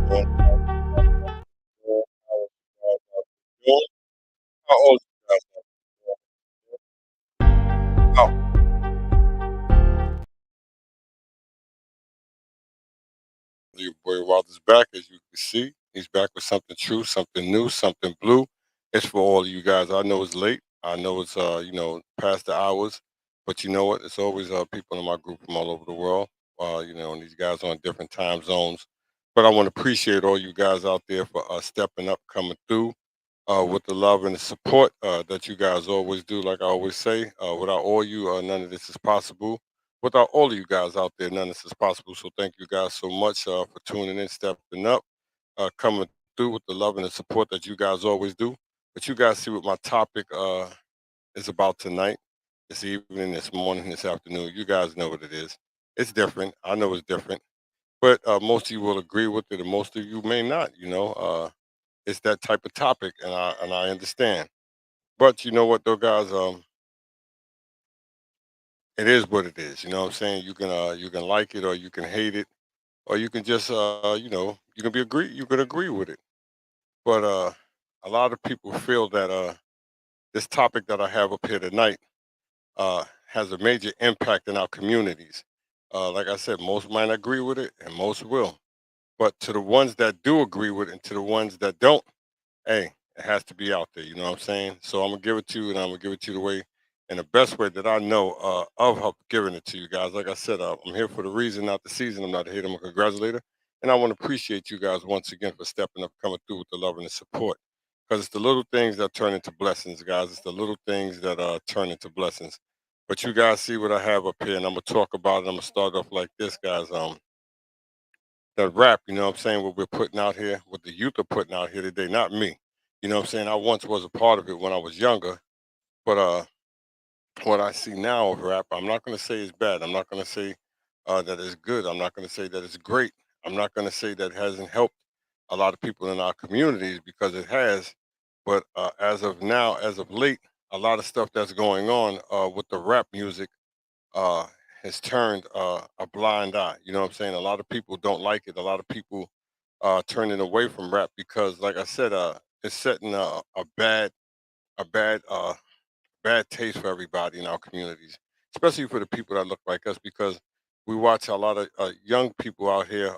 doing? How you guys doing? How old you guys are? Oh, your boy Walter's back, as you can see. He's back with something true, something new, something blue. It's for all of you guys. I know it's late. I know it's past the hours, but you know what? It's always people in my group from all over the world. And these guys are on different time zones. But I want to appreciate all you guys out there for stepping up, coming through with the love and the support that you guys always do. Like I always say, without all you, none of this is possible. Without all of you guys out there, none of this is possible. So thank you guys so much for tuning in, stepping up, coming through with the love and the support that you guys always do. But you guys see what my topic is about tonight, this evening, this morning, this afternoon. You guys know what it is. It's different. I know it's different. But most of you will agree with it, and most of you may not. It's that type of topic, and I understand. But you know what, though, guys, it is what it is. You know what I'm saying? You can like it or you can hate it, or you can just you can agree with it. But a lot of people feel that this topic that I have up here tonight has a major impact in our communities. Like I said, most might not agree with it, and most will. But to the ones that do agree with it, and to the ones that don't, hey, it has to be out there. You know what I'm saying? So I'm gonna give it to you, and I'm gonna give it to you the way, and the best way that I know of how giving it to you guys. Like I said, I'm here for the reason, not the season. I'm not a hater. I'm a congratulator, and I want to appreciate you guys once again for stepping up, coming through with the love and the support. Because it's the little things that turn into blessings, guys. It's the little things that turn into blessings. But you guys see what I have up here, and I'm gonna talk about it. I'm gonna start off like this, guys. The rap, you know what I'm saying, what we're putting out here, what the youth are putting out here today, not me. You know what I'm saying? I once was a part of it when I was younger, but what I see now of rap, I'm not gonna say it's bad. I'm not gonna say that it's good. I'm not gonna say that it's great. I'm not gonna say that it hasn't helped a lot of people in our communities because it has. But as of now, as of late, a lot of stuff that's going on with the rap music uh, has turned a blind eye. You know what I'm saying? A lot of people don't like it. A lot of people turning away from rap because, like I said, it's setting a bad taste for everybody in our communities, especially for the people that look like us, because we watch a lot of young people out here,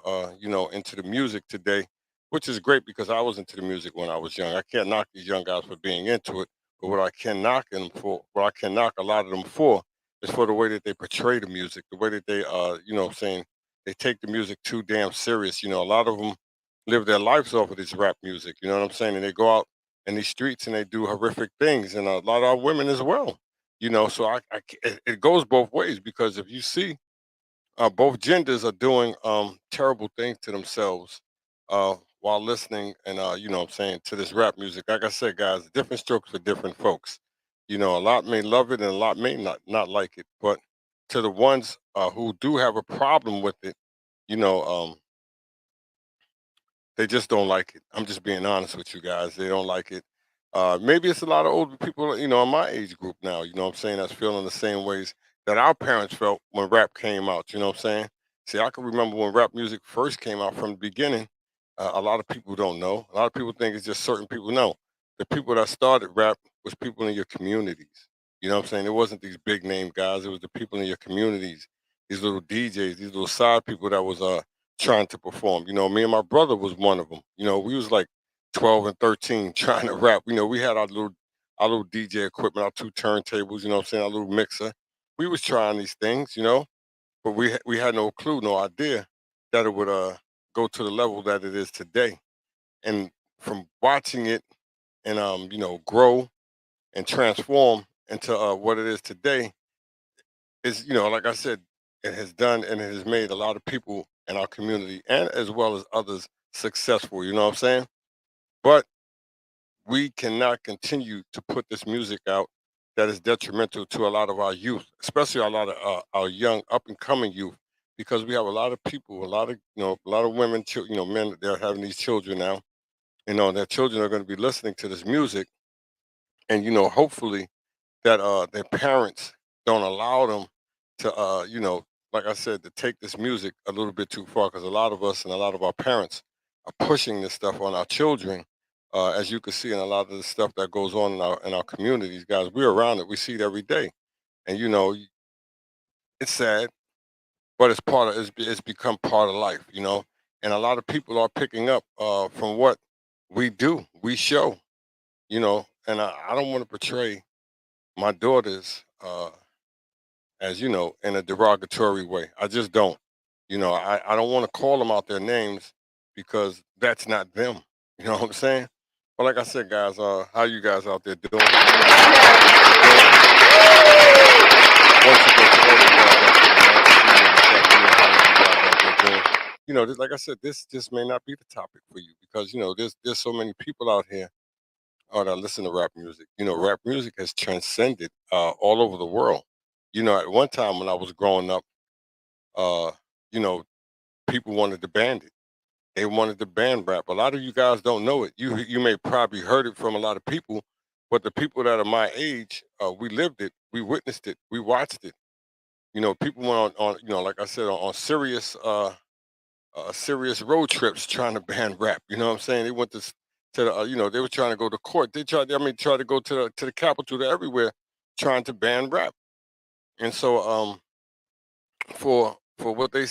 into the music today, which is great because I was into the music when I was young. I can't knock these young guys for being into it, but what I can knock a lot of them for, is for the way that they portray the music, the way that they, saying they take the music too damn serious. A lot of them live their lives off of this rap music. You know what I'm saying? And they go out in these streets and they do horrific things, and a lot of our women as well. So it goes both ways because if you see, both genders are doing terrible things to themselves while listening, and what I'm saying, to this rap music. Like I said, guys, different strokes for different folks. A lot may love it and a lot may not like it, but to the ones who do have a problem with it, you know, they just don't like it. I'm just being honest with you guys. They don't like it. Maybe it's a lot of older people, in my age group now, what I'm saying, that's feeling the same ways that our parents felt when rap came out, you know what I'm saying? See, I can remember when rap music first came out from the beginning. A lot of people don't know. A lot of people think it's just certain people. No, the people that started rap was people in your communities. You know what I'm saying? It wasn't these big name guys. It was the people in your communities, these little DJs, these little side people that was trying to perform. Me and my brother was one of them. We was like 12 and 13 trying to rap. We had our little DJ equipment, our two turntables, you know what I'm saying, our little mixer. We was trying these things, but we had no clue, no idea that it would go to the level that it is today. And from watching it and grow and transform into what it is today, is, like I said, it has done and it has made a lot of people in our community and as well as others successful. You know what I'm saying? But we cannot continue to put this music out that is detrimental to a lot of our youth, especially a lot of our young up and coming youth, because we have a lot of people, a lot of women, men. They're having these children now. Their children are going to be listening to this music, and hopefully that their parents don't allow them to like I said, to take this music a little bit too far, because a lot of us and a lot of our parents are pushing this stuff on our children. As you can see in a lot of the stuff that goes on in our communities, guys, we're around it. We see it every day, and it's sad, but it's become part of life, And a lot of people are picking up from what we do, we show, And I don't want to portray my daughters as in a derogatory way. I just don't. I don't want to call them out their names because that's not them. You know what I'm saying? But like I said, guys, how you guys out there doing? Once again, to all you guys out there, how you guys out there doing? Like I said, this may not be the topic for you because there's so many people out here that listen to rap music. Rap music has transcended all over the world. At one time when I was growing up, uh, you know, people wanted to ban it. They wanted to ban rap. A lot of you guys don't know it. You may probably heard it from a lot of people, but the people that are my age, we lived it, we witnessed it, we watched it. People went on like I said, on serious road trips trying to ban rap. You know what I'm saying? They went to the, they were trying to go to court. They tried, try to go to the Capitol, to everywhere, trying to ban rap. And so, for what they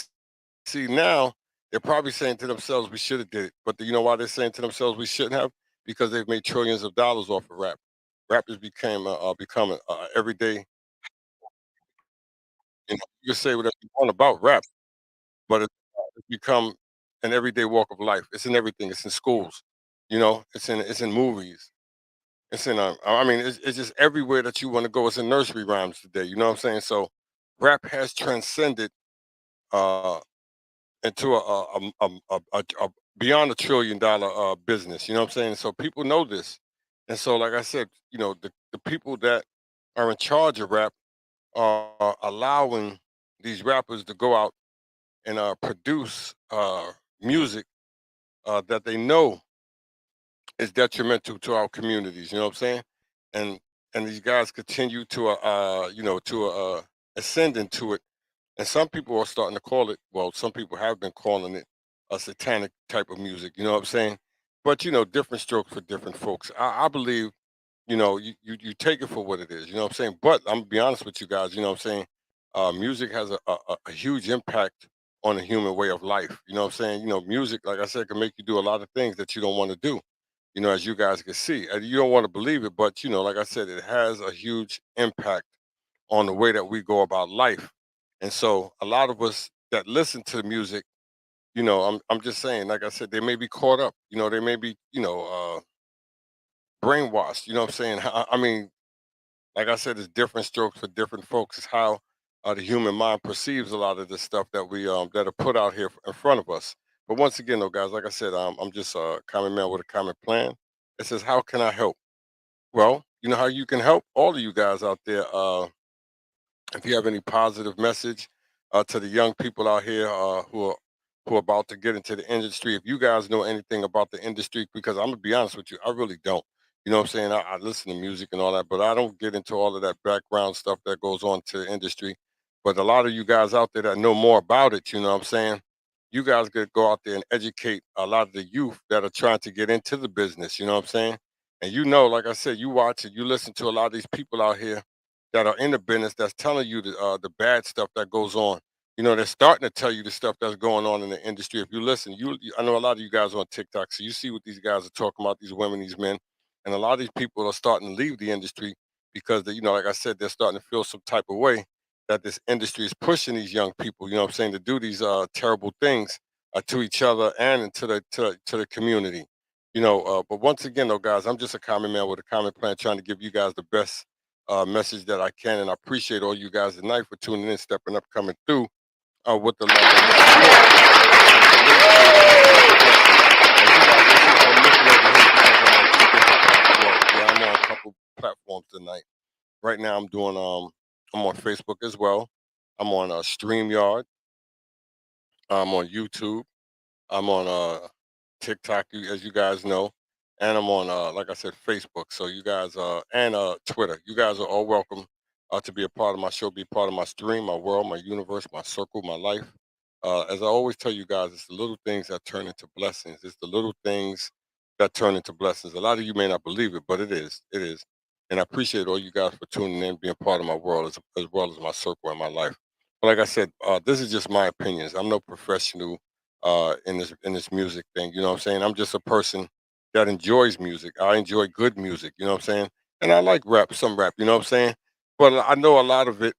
see now, they're probably saying to themselves, "We should have did it." But you know why they're saying to themselves, "We shouldn't have"? Because they've made trillions of dollars off of rap. Rap has become everyday. You can say whatever you want about rap, but it's become an everyday walk of life. It's in everything. It's in schools. It's in movies. It's in it's just everywhere that you want to go. It's in nursery rhymes today. You know what I'm saying? So, rap has transcended uh, into a beyond $1 trillion business. You know what I'm saying? So people know this, and so like I said, the people that are in charge of rap are allowing these rappers to go out and produce music that they know is detrimental to our communities. You know what I'm saying? And and these guys continue to ascend into it. And some people are starting to call it, well, some people have been calling it a satanic type of music, you know what I'm saying? But different strokes for different folks. I believe, you take it for what it is, you know what I'm saying? But I'm gonna be honest with you guys, you know what I'm saying? Music has a huge impact on the human way of life. You know what I'm saying? Music, like I said, can make you do a lot of things that you don't want to do, as you guys can see. And you don't want to believe it, but like I said, it has a huge impact on the way that we go about life. And so a lot of us that listen to music, I'm just saying, like I said, they may be caught up, they may be, brainwashed, you know what I'm saying? I mean, like I said, it's different strokes for different folks. It's how the human mind perceives a lot of the stuff that we that are put out here in front of us. But once again, though, guys, like I said, I'm just a common man with a common plan. It says, how can I help? Well, you know how you can help all of you guys out there. If you have any positive message to the young people out here who are about to get into the industry, if you guys know anything about the industry, because I'm gonna be honest with you, I really don't. You know what I'm saying? I listen to music and all that, but I don't get into all of that background stuff that goes on to the industry. But a lot of you guys out there that know more about it, you know what I'm saying? You guys could go out there and educate a lot of the youth that are trying to get into the business, you know what I'm saying? And like I said, you watch it, you listen to a lot of these people out here that are in the business that's telling you the bad stuff that goes on. They're starting to tell you the stuff that's going on in the industry. If you listen, I know a lot of you guys on TikTok, so you see what these guys are talking about, these women, these men, and a lot of these people are starting to leave the industry because like I said, they're starting to feel some type of way that this industry is pushing these young people. You know what I'm saying, to do these terrible things to each other and into the community. But once again, though, guys, I'm just a common man with a common plan, trying to give you guys the best message that I can. And I appreciate all you guys tonight for tuning in, stepping up, coming through with the love and I'm on a couple platforms tonight. Right now, I'm on Facebook as well. I'm on StreamYard. I'm on YouTube. I'm on TikTok, as you guys know, and I'm on, like I said, Facebook. So you guys, and Twitter. You guys are all welcome to be a part of my show, be part of my stream, my world, my universe, my circle, my life. As I always tell you guys, it's the little things that turn into blessings. It's the little things that turn into blessings. A lot of you may not believe it, but it is. It is. And I appreciate all you guys for tuning in, being part of my world as well as my circle and my life. But like I said, this is just my opinions. I'm no professional in this music thing. You know what I'm saying? I'm just a person that enjoys music. I enjoy good music. You know what I'm saying? And I like rap, some rap. You know what I'm saying? But I know a lot of it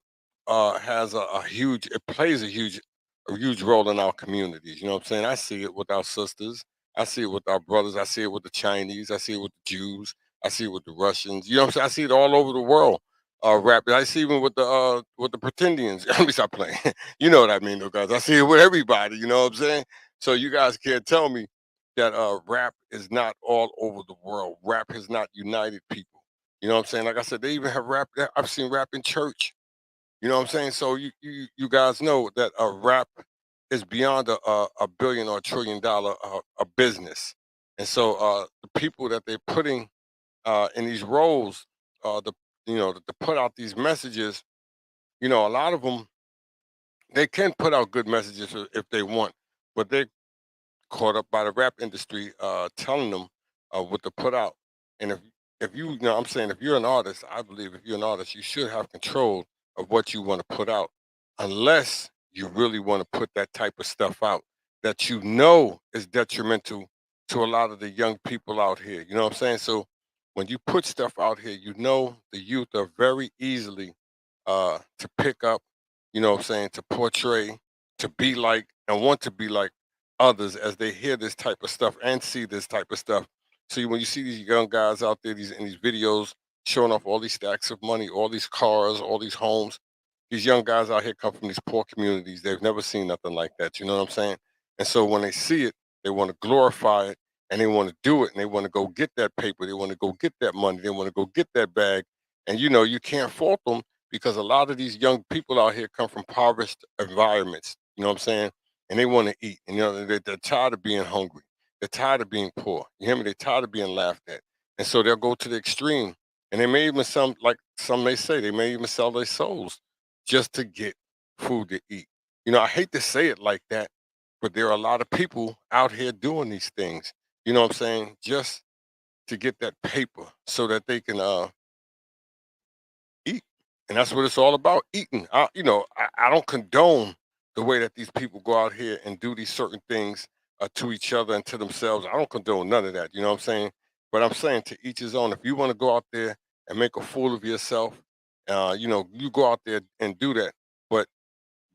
has a huge. It plays a huge role in our communities. You know what I'm saying? I see it with our sisters. I see it with our brothers. I see it with the Chinese. I see it with the Jews. I see it with the Russians. You know what I'm saying? I see it all over the world. Rap. I see even with the pretendians. Let me stop playing. You know what I mean, though, guys. I see it with everybody. You know what I'm saying? So you guys can't tell me that rap is not all over the world. Rap has not united people. You know what I'm saying? Like I said, they even have rap. I've seen rap in church. You know what I'm saying? So you guys know that a rap is beyond a billion or $1 trillion a business, and so the people that they're putting in these roles, the to put out these messages, a lot of them they can put out good messages if they want, but they caught up by the rap industry, telling them what to put out. And if I'm saying if you're an artist, I believe if you're an artist, you should have control of what you want to put out, unless you really want to put that type of stuff out that is detrimental to a lot of the young people out here. You know what I'm saying? So when you put stuff out here, the youth are very easily to pick up, what I'm saying, to portray, to be like, and want to be like others as they hear this type of stuff and see this type of stuff. So when you see these young guys out there, in these videos showing off all these stacks of money, all these cars, all these homes, these young guys out here come from these poor communities. They've never seen nothing like that. You know what I'm saying? And so when they see it, they want to glorify it and they want to do it and they want to go get that paper. They want to go get that money. They want to go get that bag. And you can't fault them because a lot of these young people out here come from impoverished environments. You know what I'm saying? And they want to eat. And they're tired of being hungry. They're tired of being poor. You hear me? They're tired of being laughed at. And so they'll go to the extreme. And they may even some may say, they may even sell their souls just to get food to eat. I hate to say it like that, but there are a lot of people out here doing these things. You know what I'm saying? Just to get that paper so that they can eat. And that's what it's all about, eating. I don't condone the way that these people go out here and do these certain things to each other and to themselves. I don't condone none of that. You know what I'm saying? But I'm saying to each his own. If you want to go out there and make a fool of yourself, you go out there and do that. But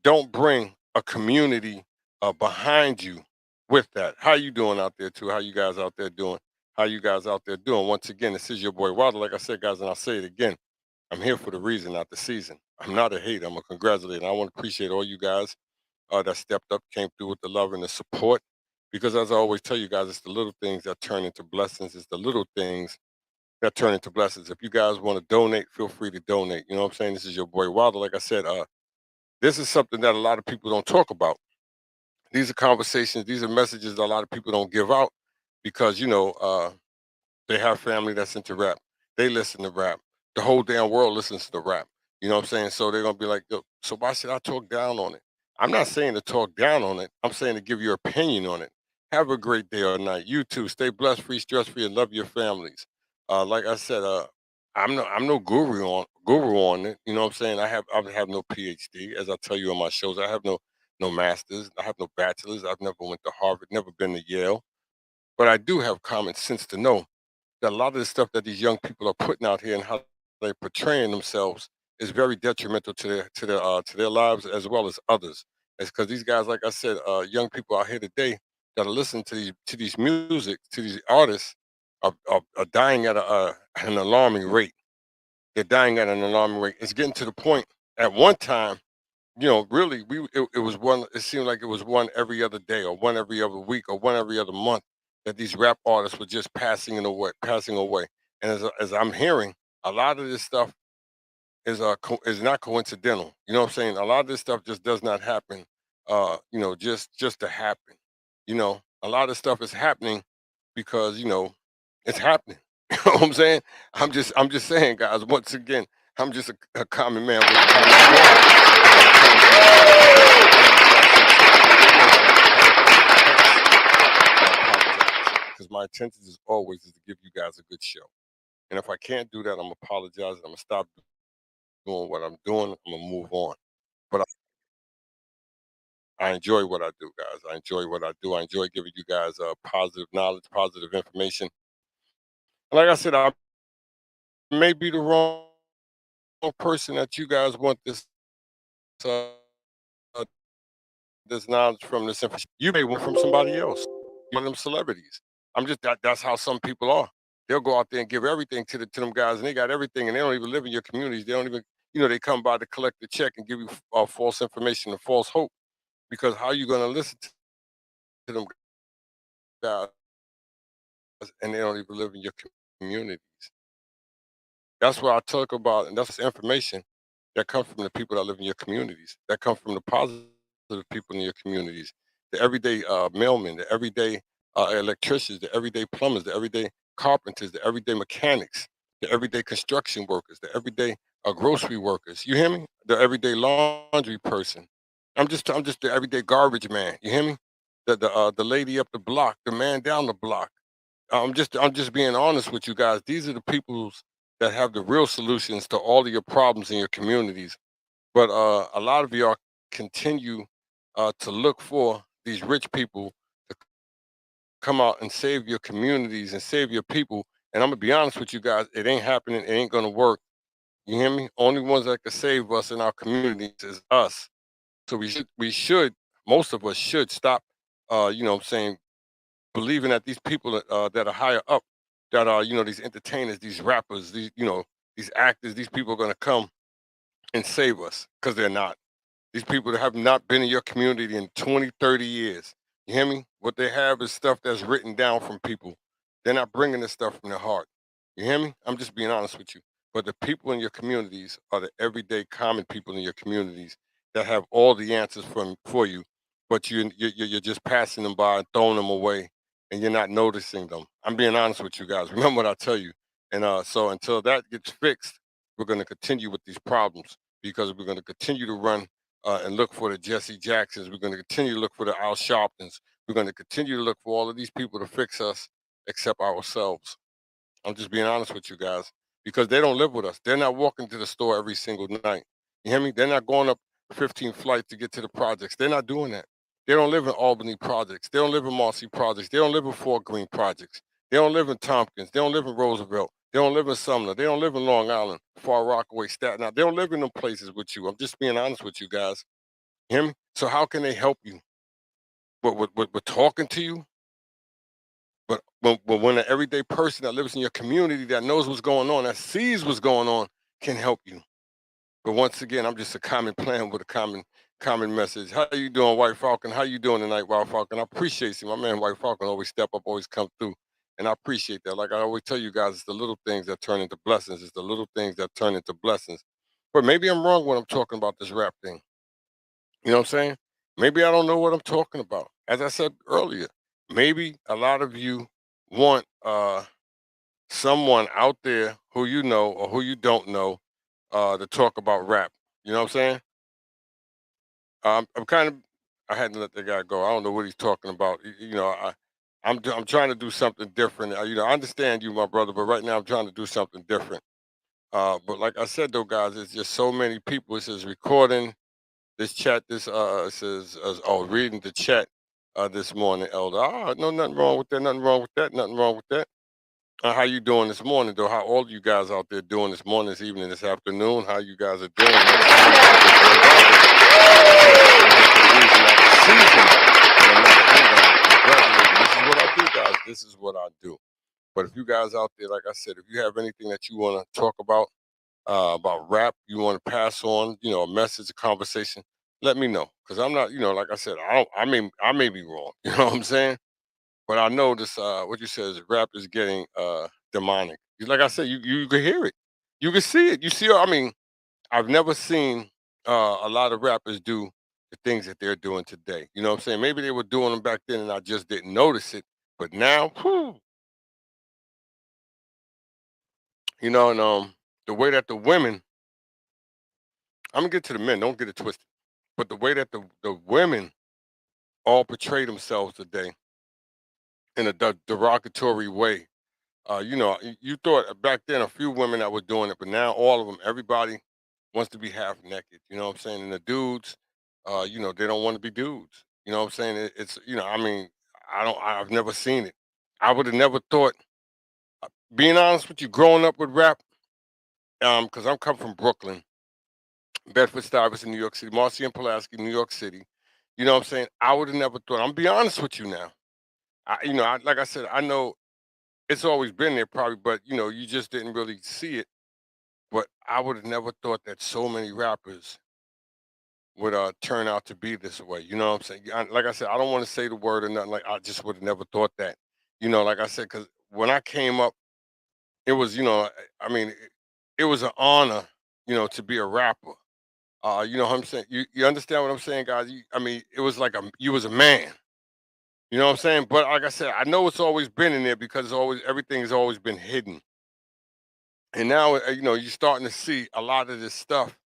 don't bring a community behind you with that. How you doing out there too? How you guys out there doing? How you guys out there doing? Once again, this is your boy Wilder. Like I said, guys, and I'll say it again. I'm here for the reason, not the season. I'm not a hater. I'm a congratulator. I want to appreciate all you guys that stepped up, came through with the love and the support. Because as I always tell you guys, it's the little things that turn into blessings. It's the little things that turn into blessings. If you guys want to donate, feel free to donate. You know what I'm saying? This is your boy Wilder. Like I said, this is something that a lot of people don't talk about. These are conversations. These are messages that a lot of people don't give out because they have family that's into rap. They listen to rap. The whole damn world listens to rap. You know what I'm saying? So they're gonna be like, "Yo, so why should I talk down on it?" I'm not saying to talk down on it. I'm saying to give your opinion on it. Have a great day or night. You too. Stay blessed, free, stress free, and love your families. Like I said, I'm no guru on it. You know what I'm saying? I have no PhD, as I tell you on my shows. I have no masters. I have no bachelors. I've never went to Harvard. Never been to Yale. But I do have common sense to know that a lot of the stuff that these young people are putting out here and how they're portraying themselves is very detrimental to their lives as well as others. It's because these guys, like I said, young people out here today that are listening to these music to these artists are dying at an alarming rate. They're dying at an alarming rate. It's getting to the point. At one time, really, it was one. It seemed like it was one every other day, or one every other week, or one every other month that these rap artists were just passing away. And as I'm hearing, a lot of this stuff is not coincidental. You know what I'm saying? A lot of this stuff just does not happen. Just to happen. A lot of stuff is happening because it's happening. You know what I'm saying? I'm just saying, guys. Once again, I'm just a common man with a common because my intentions is always is to give you guys a good show. And if I can't do that, I'm apologizing. I'm gonna stop doing what I'm doing. I'm gonna move on. But I enjoy what I do, guys. I enjoy what I do. I enjoy giving you guys positive knowledge, positive information. And like I said, I may be the wrong person that you guys want uh, this knowledge from, this information. You may want from somebody else, one of them celebrities. That's how some people are. They'll go out there and give everything to them guys, and they got everything, and they don't even live in your communities. They don't even, they come by to collect the check and give you false information and false hope. Because how you gonna listen to them guys and they don't even live in your communities? That's what I talk about, and that's information that comes from the people that live in your communities. That comes from the positive people in your communities, the everyday mailmen, the everyday electricians, the everyday plumbers, the everyday carpenters, the everyday mechanics, the everyday construction workers, the everyday grocery workers. You hear me? The everyday laundry person. I'm just the everyday garbage man. You hear me? The lady up the block, the man down the block. I'm just being honest with you guys. These are the peoples that have the real solutions to all of your problems in your communities. But a lot of y'all continue to look for these rich people to come out and save your communities and save your people. And I'm gonna be honest with you guys, it ain't happening. It ain't gonna work. You hear me? Only ones that can save us in our communities is us. So we should, most of us should stop. What I'm saying, believing that these people that are higher up, that are these entertainers, these rappers, these actors, these people are going to come and save us, because they're not. These people that have not been in your community in 20, 30 years. You hear me? What they have is stuff that's written down from people. They're not bringing this stuff from their heart. You hear me? I'm just being honest with you. But the people in your communities are the everyday common people in your communities that have all the answers for you, but you're just passing them by and throwing them away, and you're not noticing them. I'm being honest with you guys. Remember what I tell you. And so until that gets fixed, we're going to continue with these problems, because we're going to continue to run and look for the Jesse Jacksons. We're going to continue to look for the Al Sharptons. We're going to continue to look for all of these people to fix us, except ourselves. I'm just being honest with you guys, because they don't live with us. They're not walking to the store every single night. You hear me? They're not going up 15 flights to get to the projects. They're not doing that. They don't live in Albany projects. They don't live in Marcy projects. They don't live in Fort Greene projects. They don't live in Tompkins. They don't live in Roosevelt. They don't live in Sumner. They don't live in Long Island, Far Rockaway, Staten Island. They don't live in them places with you. I'm just being honest with you guys. You hear me? So how can they help you? With talking to you? But when an everyday person that lives in your community, that knows what's going on, that sees what's going on, can help you. But once again, I'm just a common plan with a common message. How you doing, White Falcon? How you doing tonight, White Falcon? I appreciate you. My man White Falcon always step up, always come through. And I appreciate that. Like I always tell you guys, it's the little things that turn into blessings. It's the little things that turn into blessings. But maybe I'm wrong when I'm talking about this rap thing. You know what I'm saying? Maybe I don't know what I'm talking about. As I said earlier, maybe a lot of you want someone out there who you know or who you don't know to talk about rap. You know what I'm saying? I'm kind of, I had to let the guy go. I don't know what he's talking about. I'm trying to do something different. I understand you, my brother, but right now I'm trying to do something different. But like I said, though, guys, it's just so many people. It says recording this chat. This it says reading the chat this morning, Elder. No, nothing wrong with that. Nothing wrong with that. Nothing wrong with that. How you doing this morning, though? How all you guys out there doing this morning, this evening, this afternoon? How you guys are doing? This is what I do, guys. This is what I do. But if you guys out there, like I said, if you have anything that you want to talk about rap, you want to pass on, a message, a conversation, let me know. Because I'm not, like I said, I may be wrong. You know what I'm saying? But I know this. What you said is rap is getting demonic. Like I said, you can hear it, you can see it. You see, I mean, I've never seen a lot of rappers do the things that they're doing today. You know what I'm saying? Maybe they were doing them back then, and I just didn't notice it. But now, whew, and the way that the women, I'm gonna get to the men. Don't get it twisted. But the way that the women all portray themselves today, in a derogatory way. You thought back then a few women that were doing it, but now all of them, everybody wants to be half naked. You know what I'm saying? And the dudes, they don't want to be dudes. You know what I'm saying? It's I mean, I've never seen it. I would have never thought. Being honest with you, growing up with rap, because I'm come from Brooklyn, Bedford Stuyvesant, New York City, Marcy and Pulaski, New York City. You know what I'm saying? I would have never thought. I'm be honest with you now. Like I said, I know it's always been there probably, but you just didn't really see it. But I would have never thought that so many rappers would turn out to be this way. You know what I'm saying? Like I said, I don't want to say the word or nothing. Like I just would have never thought that. Like I said, because when I came up, it was I mean, it was an honor, to be a rapper. You know what I'm saying? You understand what I'm saying, guys? I mean, it was like you was a man. You know what I'm saying? But like I said, I know it's always been in there because everything has always been hidden. And now you're starting to see a lot of this stuff,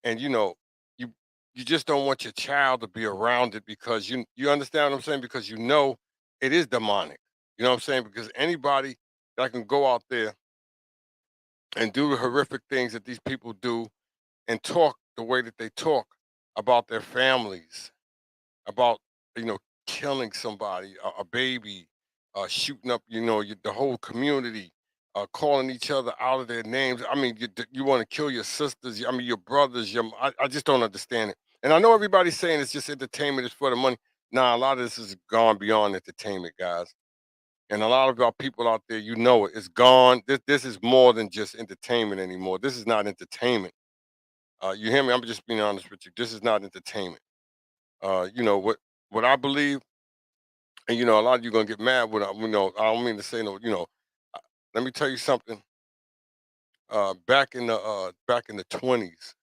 and you you just don't want your child to be around it because you understand what I'm saying, because it is demonic. You know what I'm saying? Because anybody that can go out there and do the horrific things that these people do and talk the way that they talk about their families, about you know killing somebody, a baby, shooting up the whole community, calling each other out of their names. I mean, you want to kill your sisters. I mean, your brothers. I just don't understand it. And I know everybody's saying it's just entertainment, it's for the money. Nah, a lot of this has gone beyond entertainment, guys. And a lot of our people out there, it's gone. This is more than just entertainment anymore. This is not entertainment. You hear me? I'm just being honest with you. This is not entertainment. What I believe, and a lot of you gonna get mad when I don't mean to say no. Uh, let me tell you something. Back in the 20s,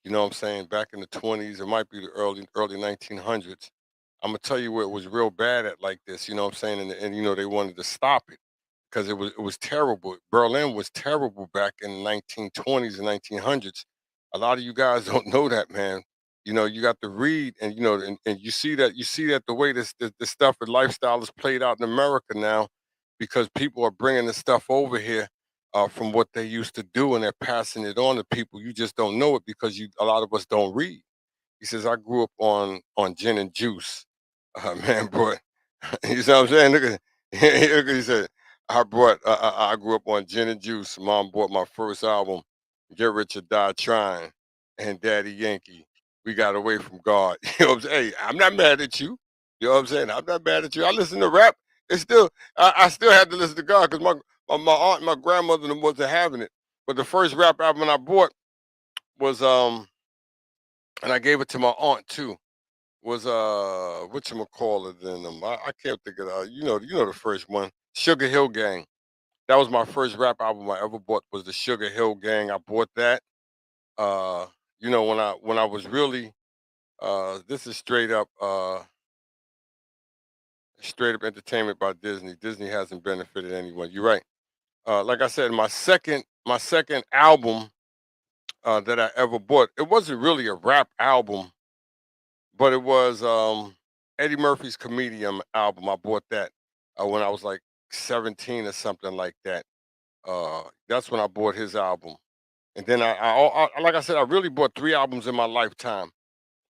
you know what I'm saying? Back in the 20s, it might be the early 1900s. I'm gonna tell you where it was real bad at like this. You know what I'm saying? And they wanted to stop it because it was terrible. Berlin was terrible back in the 1920s and 1900s. A lot of you guys don't know that, man. You got to read, and and you see that the way this stuff and lifestyle is played out in America now, because people are bringing the stuff over here from what they used to do, and they're passing it on to people. You just don't know it because a lot of us don't read. He says, I grew up on gin and juice. Man, boy, you see what I'm saying? He said, I grew up on gin and juice. Mom bought my first album, Get Rich or Die Trying, and Daddy Yankee. We got away from God. You know what I'm saying? Hey, I'm not mad at you. You know what I'm saying? I'm not mad at you. I listen to rap. I still had to listen to God because my aunt and my grandmother wasn't having it. But the first rap album I bought was and I gave it to my aunt too, was whatchamacallit in them. I can't think of the first one. Sugar Hill Gang. That was my first rap album I ever bought, was the Sugar Hill Gang. I bought that. Uh when I was really this is straight up entertainment by Disney. Disney hasn't benefited anyone. You're right. Like I said, my second album that I ever bought, it wasn't really a rap album, but it was Eddie Murphy's Comedian album. I bought that when I was like 17 or something like that. That's when I bought his album. And then like I said, I really bought three albums in my lifetime.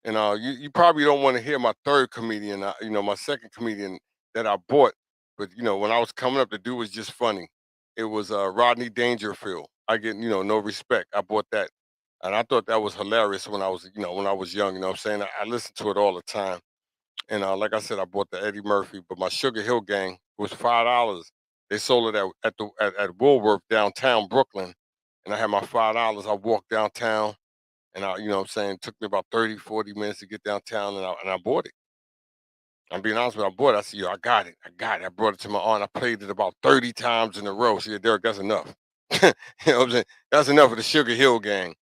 And you probably don't want to hear my third comedian, my second comedian that I bought. But when I was coming up, the dude was just funny. It was Rodney Dangerfield. I get no respect. I bought that, and I thought that was hilarious when I was young. You know what I'm saying? I listened to it all the time. And like I said, I bought the Eddie Murphy, but my Sugar Hill Gang was $5. They sold it at Woolworth downtown Brooklyn, and I had my $5. I walked downtown, and what I'm saying, it took me about 30, 40 minutes to get downtown, and I bought it. I'm being honest with you, I bought it. I said, yo, I got it. I got it. I brought it to my aunt. I played it about 30 times in a row. She said, Derek, that's enough. You know what I'm saying? That's enough of the Sugar Hill Gang.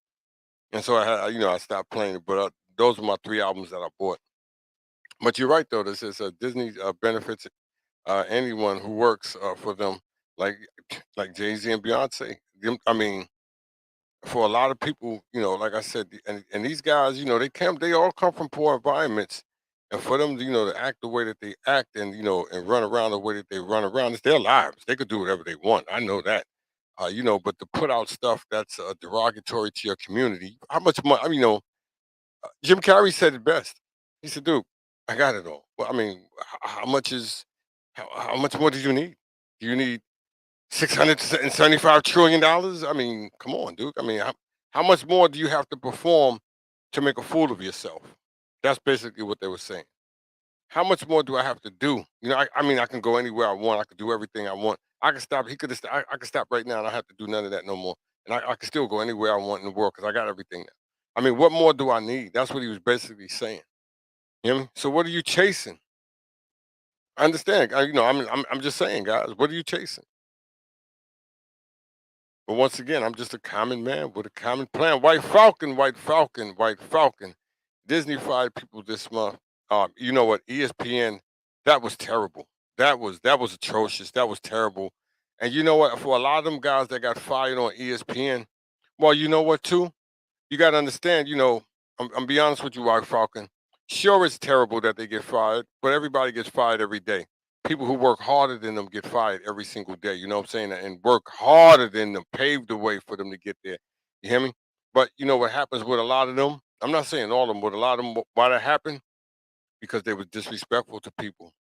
And so I stopped playing it. But those were my three albums that I bought. But you're right, though. This is Disney benefits anyone who works for them, like like Jay-Z and Beyonce. I mean, for a lot of people, like I said, and these guys, they all come from poor environments, And for them, to act the way that they act and and run around the way that they run around, it's their lives. They could do whatever they want. I know that. But to put out stuff that's derogatory to your community, how much money? I mean, Jim Carrey said it best. He said, "Dude, I got it all." Well, I mean, how much how much more do you need? Do you need $675 trillion? I mean, come on, dude. I mean, how much more do you have to perform to make a fool of yourself? That's basically what they were saying. How much more do I have to do? I mean, I can go anywhere I want. I can do everything I want. I can stop. He could have. I could stop right now, and I have to do none of that no more. And I can still go anywhere I want in the world because I got everything now. I mean, what more do I need? That's what he was basically saying. You hear me? So what are you chasing? I understand. I'm just saying, guys. What are you chasing? But once again, I'm just a common man with a common plan. White Falcon, White Falcon, White Falcon. Disney fired people this month. You know what? ESPN, that was terrible. That was atrocious. That was terrible. And you know what? For a lot of them guys that got fired on ESPN, well, you know what too? You got to understand. I'm be honest with you, White Falcon. Sure, it's terrible that they get fired, but everybody gets fired every day. People who work harder than them get fired every single day. You know what I'm saying? And work harder than them, paved the way for them to get there. You hear me? But you know what happens with a lot of them? I'm not saying all of them, but a lot of them, why that happened? Because they were disrespectful to people.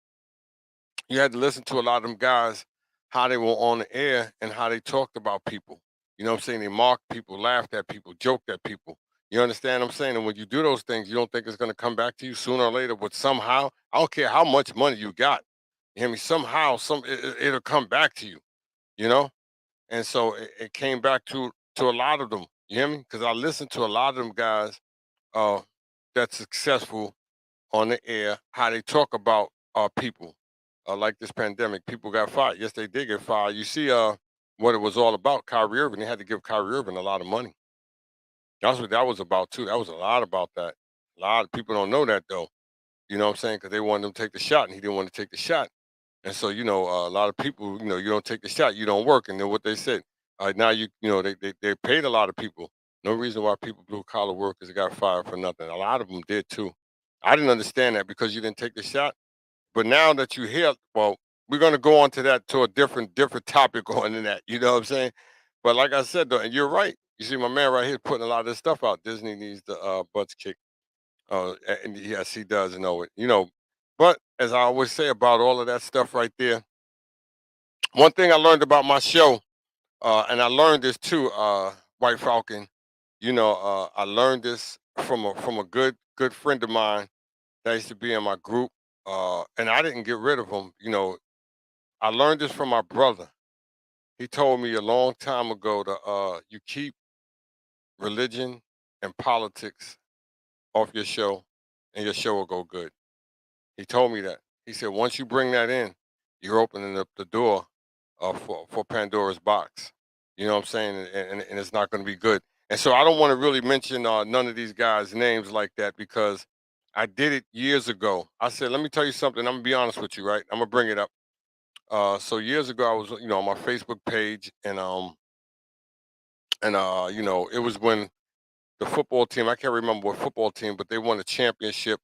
You had to listen to a lot of them guys, how they were on the air and how they talked about people. You know what I'm saying? They mocked people, laughed at people, joked at people. You understand what I'm saying? And when you do those things, you don't think it's going to come back to you sooner or later, but somehow, I don't care how much money you got. You hear me? Somehow, it'll come back to you, you know? And so it came back to a lot of them. You hear me? Because I listened to a lot of them guys uh that's successful on the air, how they talk about people. Like this pandemic, people got fired. Yes, they did get fired. You see what it was all about, Kyrie Irving. They had to give Kyrie Irving a lot of money. That's what that was about too. That was a lot about that. A lot of people don't know that though. You know what I'm saying? Because they wanted him to take the shot and he didn't want to take the shot. And so, a lot of people, you don't take the shot, you don't work. And then what they said, now they paid a lot of people. No reason why people, blue collar workers, got fired for nothing. A lot of them did too. I didn't understand that because you didn't take the shot. But now that you hear, well, we're going to go on to that to a different topic on in that. You know what I'm saying? But like I said, though, and you're right. You see, my man right here putting a lot of this stuff out. Disney needs the butts kicked. And yes, he does know it. But as I always say about all of that stuff right there, one thing I learned about my show, and I learned this too, White Falcon. I learned this from a good friend of mine that used to be in my group, and I didn't get rid of him. I learned this from my brother. He told me a long time ago to you keep religion and politics off your show, and your show will go good. He told me that. He said once you bring that in, you're opening up the door for Pandora's box. You know what I'm saying? And it's not going to be good. And so I don't want to really mention none of these guys' names like that because I did it years ago. I said, let me tell you something. I'm gonna be honest with you, right? I'm gonna bring it up. So years ago, I was, on my Facebook page, and it was when the football team. I can't remember what football team, but they won a championship,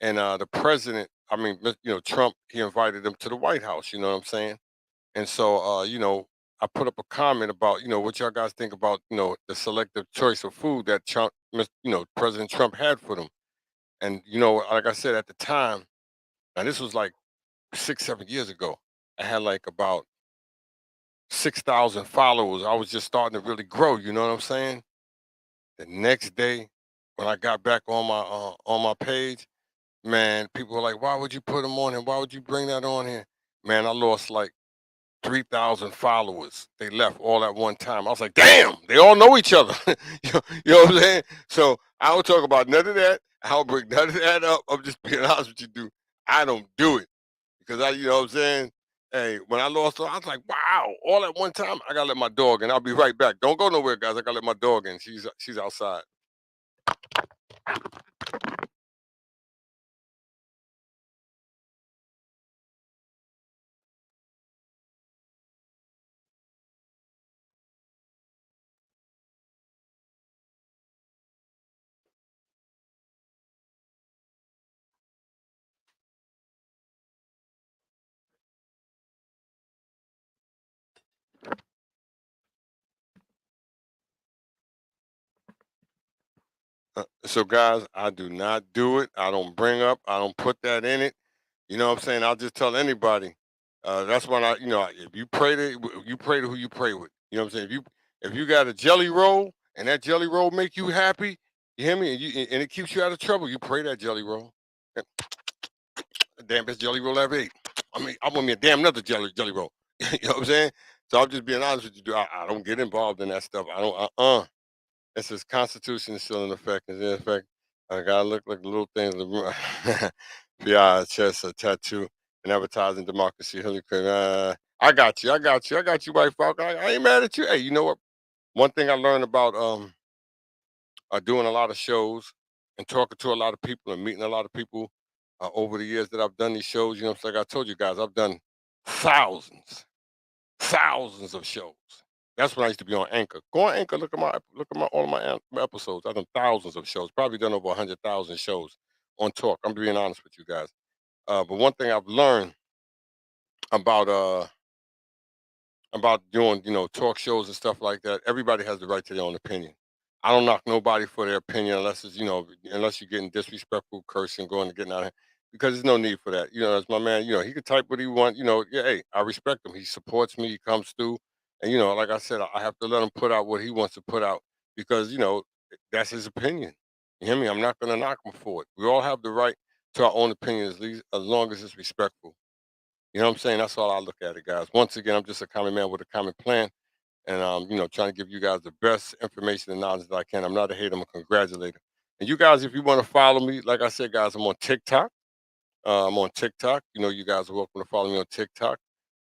and the president. I mean, Trump. He invited them to the White House. You know what I'm saying? And so, I put up a comment about, what y'all guys think about, the selective choice of food that President Trump had for them. And, like I said at the time, and this was like 6, 7 years ago, I had like about 6,000 followers. I was just starting to really grow. You know what I'm saying? The next day, when I got back on my page, man, people were like, "Why would you put them on here? Why would you bring that on here?" Man, I lost like 3,000 followers. They left all at one time. I was like, damn, they all know each other. You know what I'm saying? So I don't talk about none of that. I don't bring none of that up. I'm just being honest with you, dude. I don't do it because you know what I'm saying? Hey, when I lost, I was like, wow, all at one time. I gotta let my dog in. I'll be right back. Don't go nowhere, guys. I gotta let my dog in. She's outside. So guys, I do not do it. I don't bring up. I don't put that in it. You know what I'm saying? I'll just tell anybody. That's when if you pray to you pray to who you pray with. You know what I'm saying? If you got a jelly roll and that jelly roll make you happy, you hear me? And it keeps you out of trouble. You pray that jelly roll. And the damn best jelly roll I ever ate. I mean, I want me a damn another jelly roll. You know what I'm saying? So I'm just being honest with you. Dude. I don't get involved in that stuff. I don't. It says Constitution is still in effect. Is in effect. I gotta look like the little things. Yeah, chest, a tattoo, and advertising democracy. Hillary Clinton. I got you. I got you. I got you, White Falcon. I ain't mad at you. Hey, you know what? One thing I learned about doing a lot of shows and talking to a lot of people and meeting a lot of people over the years that I've done these shows. You know, it's like I told you guys, I've done thousands thousands of shows. That's when I used to be on Anchor. Go on Anchor, look at my all of my episodes. I've done thousands of shows, probably done over 100,000 shows on talk. I'm being honest with you guys. But one thing I've learned about doing, talk shows and stuff like that, everybody has the right to their own opinion. I don't knock nobody for their opinion unless it's, unless you're getting disrespectful, cursing, going and getting out of hand, because there's no need for that. As my man, he can type what he want, yeah, hey, I respect him. He supports me, he comes through. And like I said, I have to let him put out what he wants to put out because, that's his opinion. You hear me? I'm not gonna knock him for it. We all have the right to our own opinions, as long as it's respectful. You know what I'm saying? That's all I look at it, guys. Once again, I'm just a common man with a common plan, and trying to give you guys the best information and knowledge that I can. I'm not a hater, I'm a congratulator. And you guys, if you want to follow me, like I said, guys, I'm on TikTok. I'm on TikTok. You guys are welcome to follow me on TikTok.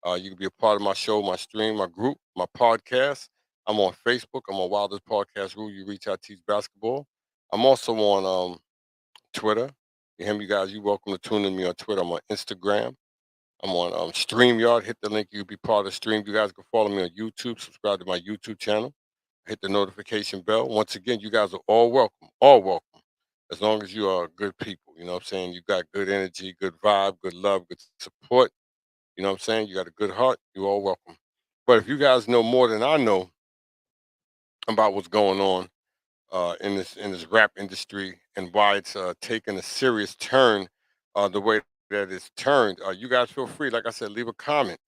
You can be a part of my show, my stream, my group, my podcast. I'm on Facebook. I'm on Wildest Podcast Rule. You reach out, teach basketball. I'm also on Twitter. You hear me, guys? You're welcome to tune in me on Twitter. I'm on Instagram. I'm on StreamYard. Hit the link. You'll be part of the stream. You guys can follow me on YouTube. Subscribe to my YouTube channel. Hit the notification bell. Once again, you guys are all welcome. All welcome. As long as you are good people. You know what I'm saying? You got good energy, good vibe, good love, good support. You know what I'm saying? You got a good heart. You're all welcome. But if you guys know more than I know about what's going on in this rap industry and why it's taking a serious turn the way that it's turned, you guys feel free. Like I said, leave a comment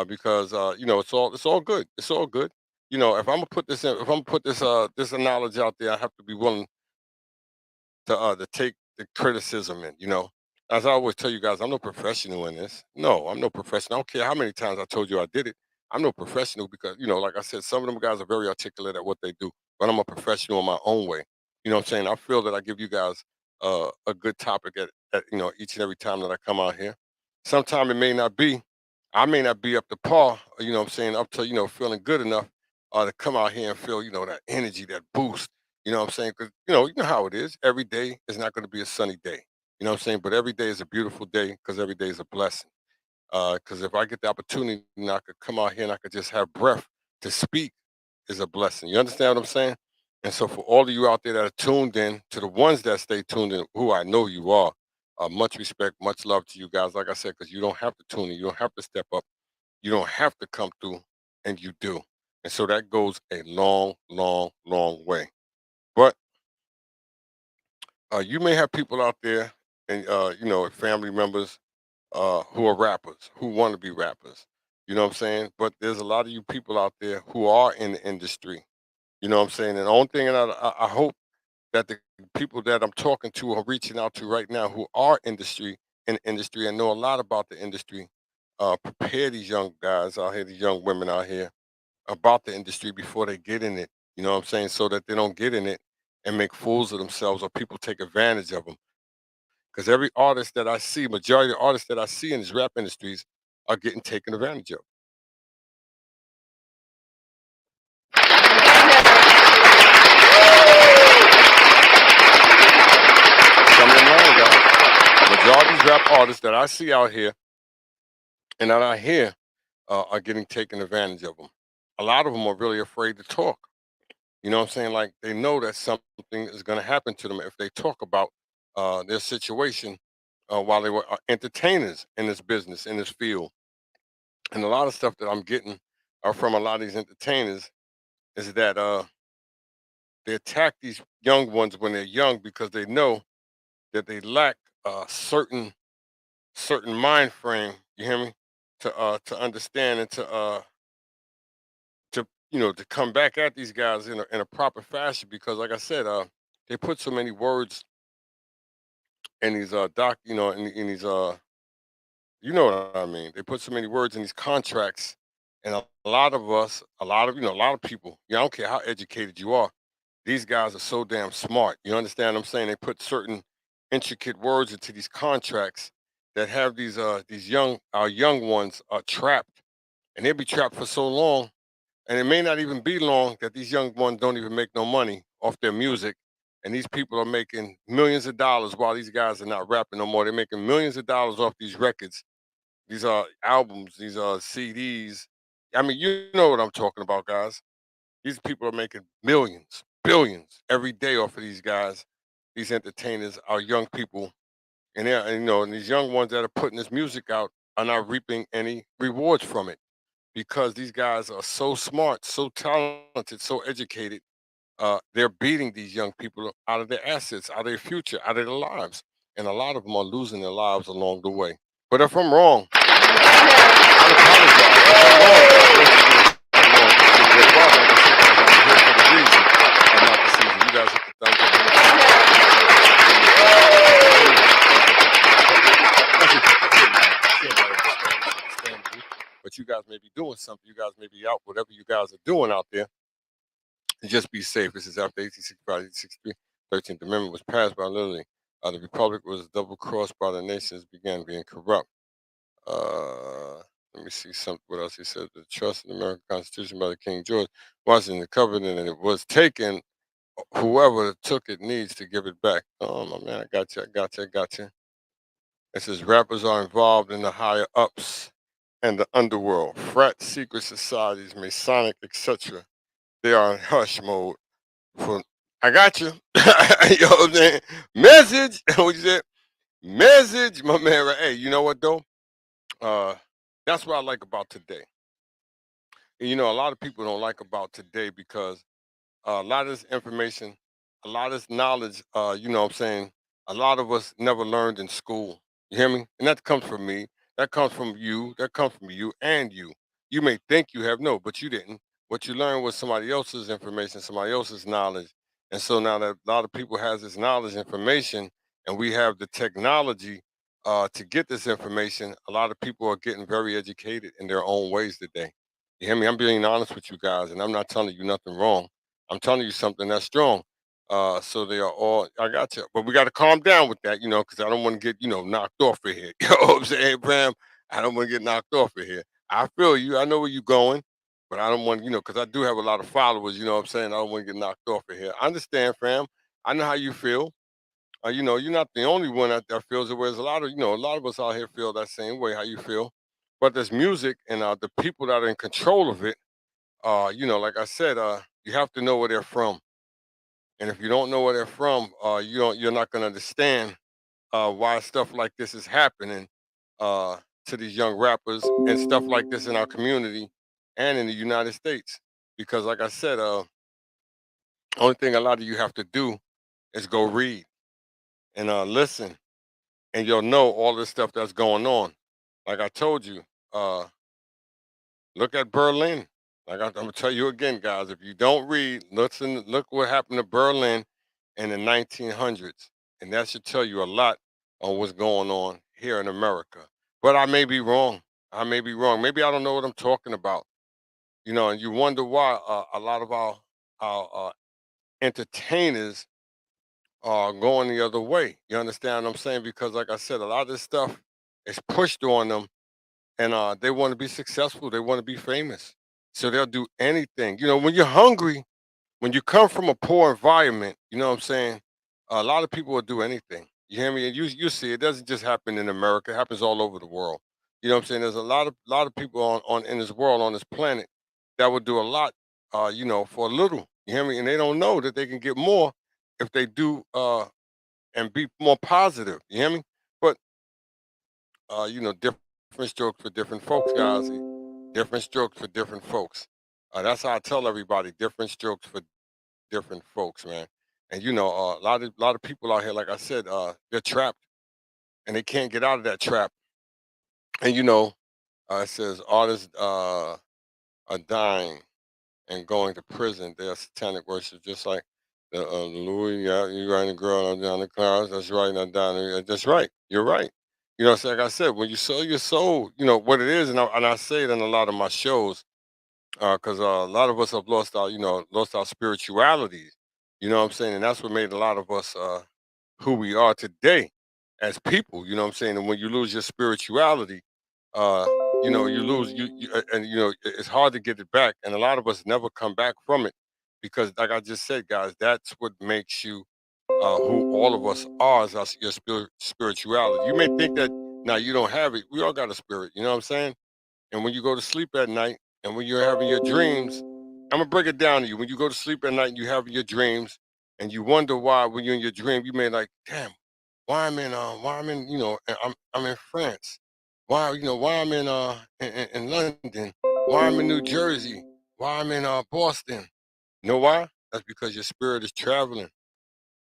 because it's all good. It's all good. If I'm gonna put this in, if I'm gonna put this knowledge out there, I have to be willing to take the criticism in. As I always tell you guys, I'm no professional in this. No, I'm no professional. I don't care how many times I told you I did it. I'm no professional because like I said, some of them guys are very articulate at what they do, but I'm a professional in my own way. You know what I'm saying? I feel that I give you guys a good topic at each and every time that I come out here. Sometimes it may not be. I may not be up to par. You know what I'm saying? Up to feeling good enough to come out here and feel that energy, that boost. You know what I'm saying? Because you know how it is. Every day is not going to be a sunny day. You know what I'm saying? But every day is a beautiful day because every day is a blessing. Because if I get the opportunity and I could come out here and I could just have breath to speak is a blessing. You understand what I'm saying? And so for all of you out there that are tuned in, to the ones that stay tuned in, who I know you are, much respect, much love to you guys. Like I said, because you don't have to tune in, you don't have to step up, you don't have to come through, and you do. And so that goes a long, long, long way. But you may have people out there and family members who are rappers, who want to be rappers. You know what I'm saying? But there's a lot of you people out there who are in the industry. You know what I'm saying? And the only thing, and I hope that the people that I'm talking to are reaching out to right now who are in the industry and know a lot about the industry, prepare these young guys out here, these young women out here about the industry before they get in it. You know what I'm saying? So that they don't get in it and make fools of themselves or people take advantage of them. Because every artist that I see, majority of the artists that I see in these rap industries are getting taken advantage of. Coming in line, guys. Majority of these rap artists that I see out here and that I hear are getting taken advantage of them. A lot of them are really afraid to talk. You know what I'm saying? Like they know that something is going to happen to them if they talk about their situation while they were entertainers in this business, in this field. And a lot of stuff that I'm getting from a lot of these entertainers is that they attack these young ones when they're young because they know that they lack a certain mind frame. You hear me? To understand and to to come back at these guys in a proper fashion because, like I said, they put so many words in these in these you know what I mean. They put so many words in these contracts, and a lot of us, a lot of people. I don't care how educated you are. These guys are so damn smart. You understand what I'm saying? They put certain intricate words into these contracts that have these young our young ones trapped, and they'll be trapped for so long, and it may not even be long that these young ones don't even make no money off their music. And these people are making millions of dollars while these guys are not rapping no more. They're making millions of dollars off these records, these albums, these CDs. I mean, you know what I'm talking about, guys. These people are making millions, billions every day off of these guys, these entertainers, our young people, and and these young ones that are putting this music out are not reaping any rewards from it because these guys are so smart, so talented, so educated. They're beating these young people out of their assets, out of their future, out of their lives, and a lot of them are losing their lives along the way. But if I'm wrong, I apologize. If I'm wrong, God bless you. This is a great Bob. Like I said, guys, I'm here for the reason and not the season. You guys hit the thumbs up. But you guys may be doing something. You guys may be out, whatever you guys are doing out there. And just be safe. This is after 1865, 1863. 13th Amendment was passed by literally. The Republic was double crossed by the nations, began being corrupt. Uh, Let me see something. What else he said? The trust in the American Constitution by the King George Washington covered it, and it was taken. Whoever took it needs to give it back. Oh my man, I got you. I got you. I got you. It says rappers are involved in the higher ups and the underworld, frat, secret societies, Masonic, etc. They are in hush mode. For I got you. You know what I'm saying? Message. What you said? Message, my man. Right? Hey, you know what though? Uh, that's what I like about today. And, a lot of people don't like about today because a lot of this information, a lot of this knowledge, what I'm saying, a lot of us never learned in school. You hear me? And that comes from me. That comes from you. That comes from you and you. You may think you have no, but you didn't. What you learned was somebody else's information, somebody else's knowledge. And so now that a lot of people has this knowledge, information, and we have the technology to get this information, a lot of people are getting very educated in their own ways today. You hear me? I'm being honest with you guys, and I'm not telling you nothing wrong. I'm telling you something that's strong. So they are all, I got you. But we got to calm down with that, because I don't want to get, knocked off of here. You know what I'm saying, Bram? I don't want to get knocked off of here. I feel you. I know where you're going, but I don't want, because I do have a lot of followers, you know what I'm saying? I don't want to get knocked off of here. I understand, fam. I know how you feel. You're not the only one that feels it. Whereas a lot of us out here feel that same way, how you feel. But there's music and the people that are in control of it, like I said, you have to know where they're from. And if you don't know where they're from, you're not gonna understand why stuff like this is happening to these young rappers and stuff like this in our community and in the United States. Because like I said, only thing a lot of you have to do is go read and listen, and you'll know all this stuff that's going on. Like I told you, uh, look at Berlin. I'm gonna tell you again, guys. If you don't read, listen. Look what happened to Berlin in the 1900s, and that should tell you a lot on what's going on here in America. But I may be wrong. I may be wrong. Maybe I don't know what I'm talking about. And you wonder why a lot of our entertainers are going the other way. You understand what I'm saying? Because, like I said, a lot of this stuff is pushed on them, and they want to be successful. They want to be famous, so they'll do anything. When you're hungry, when you come from a poor environment, you know what I'm saying? A lot of people will do anything. You hear me? And you see, it doesn't just happen in America; it happens all over the world. You know what I'm saying? There's a lot of people on in this world, on this planet, that would do a lot, for a little. You hear me? And they don't know that they can get more if they do and be more positive. You hear me? But different strokes for different folks, guys. Different strokes for different folks. That's how I tell everybody: different strokes for different folks, man. And a lot of people out here, like I said, they're trapped and they can't get out of that trap. And it says artists are dying and going to prison. They're satanic worship, just like the Louis. Yeah, you right, the girl on down the clouds. That's right, not down there. That's right. You're right. So like I said, when you sow your soul, you know what it is, and I say it in a lot of my shows, because a lot of us have lost our spirituality. You know what I'm saying, and that's what made a lot of us who we are today as people. You know what I'm saying, and when you lose your spirituality, uh, you lose and it's hard to get it back, and a lot of us never come back from it because, like I just said, guys, that's what makes you who all of us are is your spirituality. You may think that now you don't have it. We all got a spirit. You know what I'm saying? And when you go to sleep at night and when you're having your dreams, I'm gonna break it down to you. When you go to sleep at night and you have your dreams and you wonder why when you're in your dream, you may like, damn, why I'm in, I'm in France. Why I'm in London, why I'm in New Jersey, why I'm in Boston. You know why? That's because your spirit is traveling.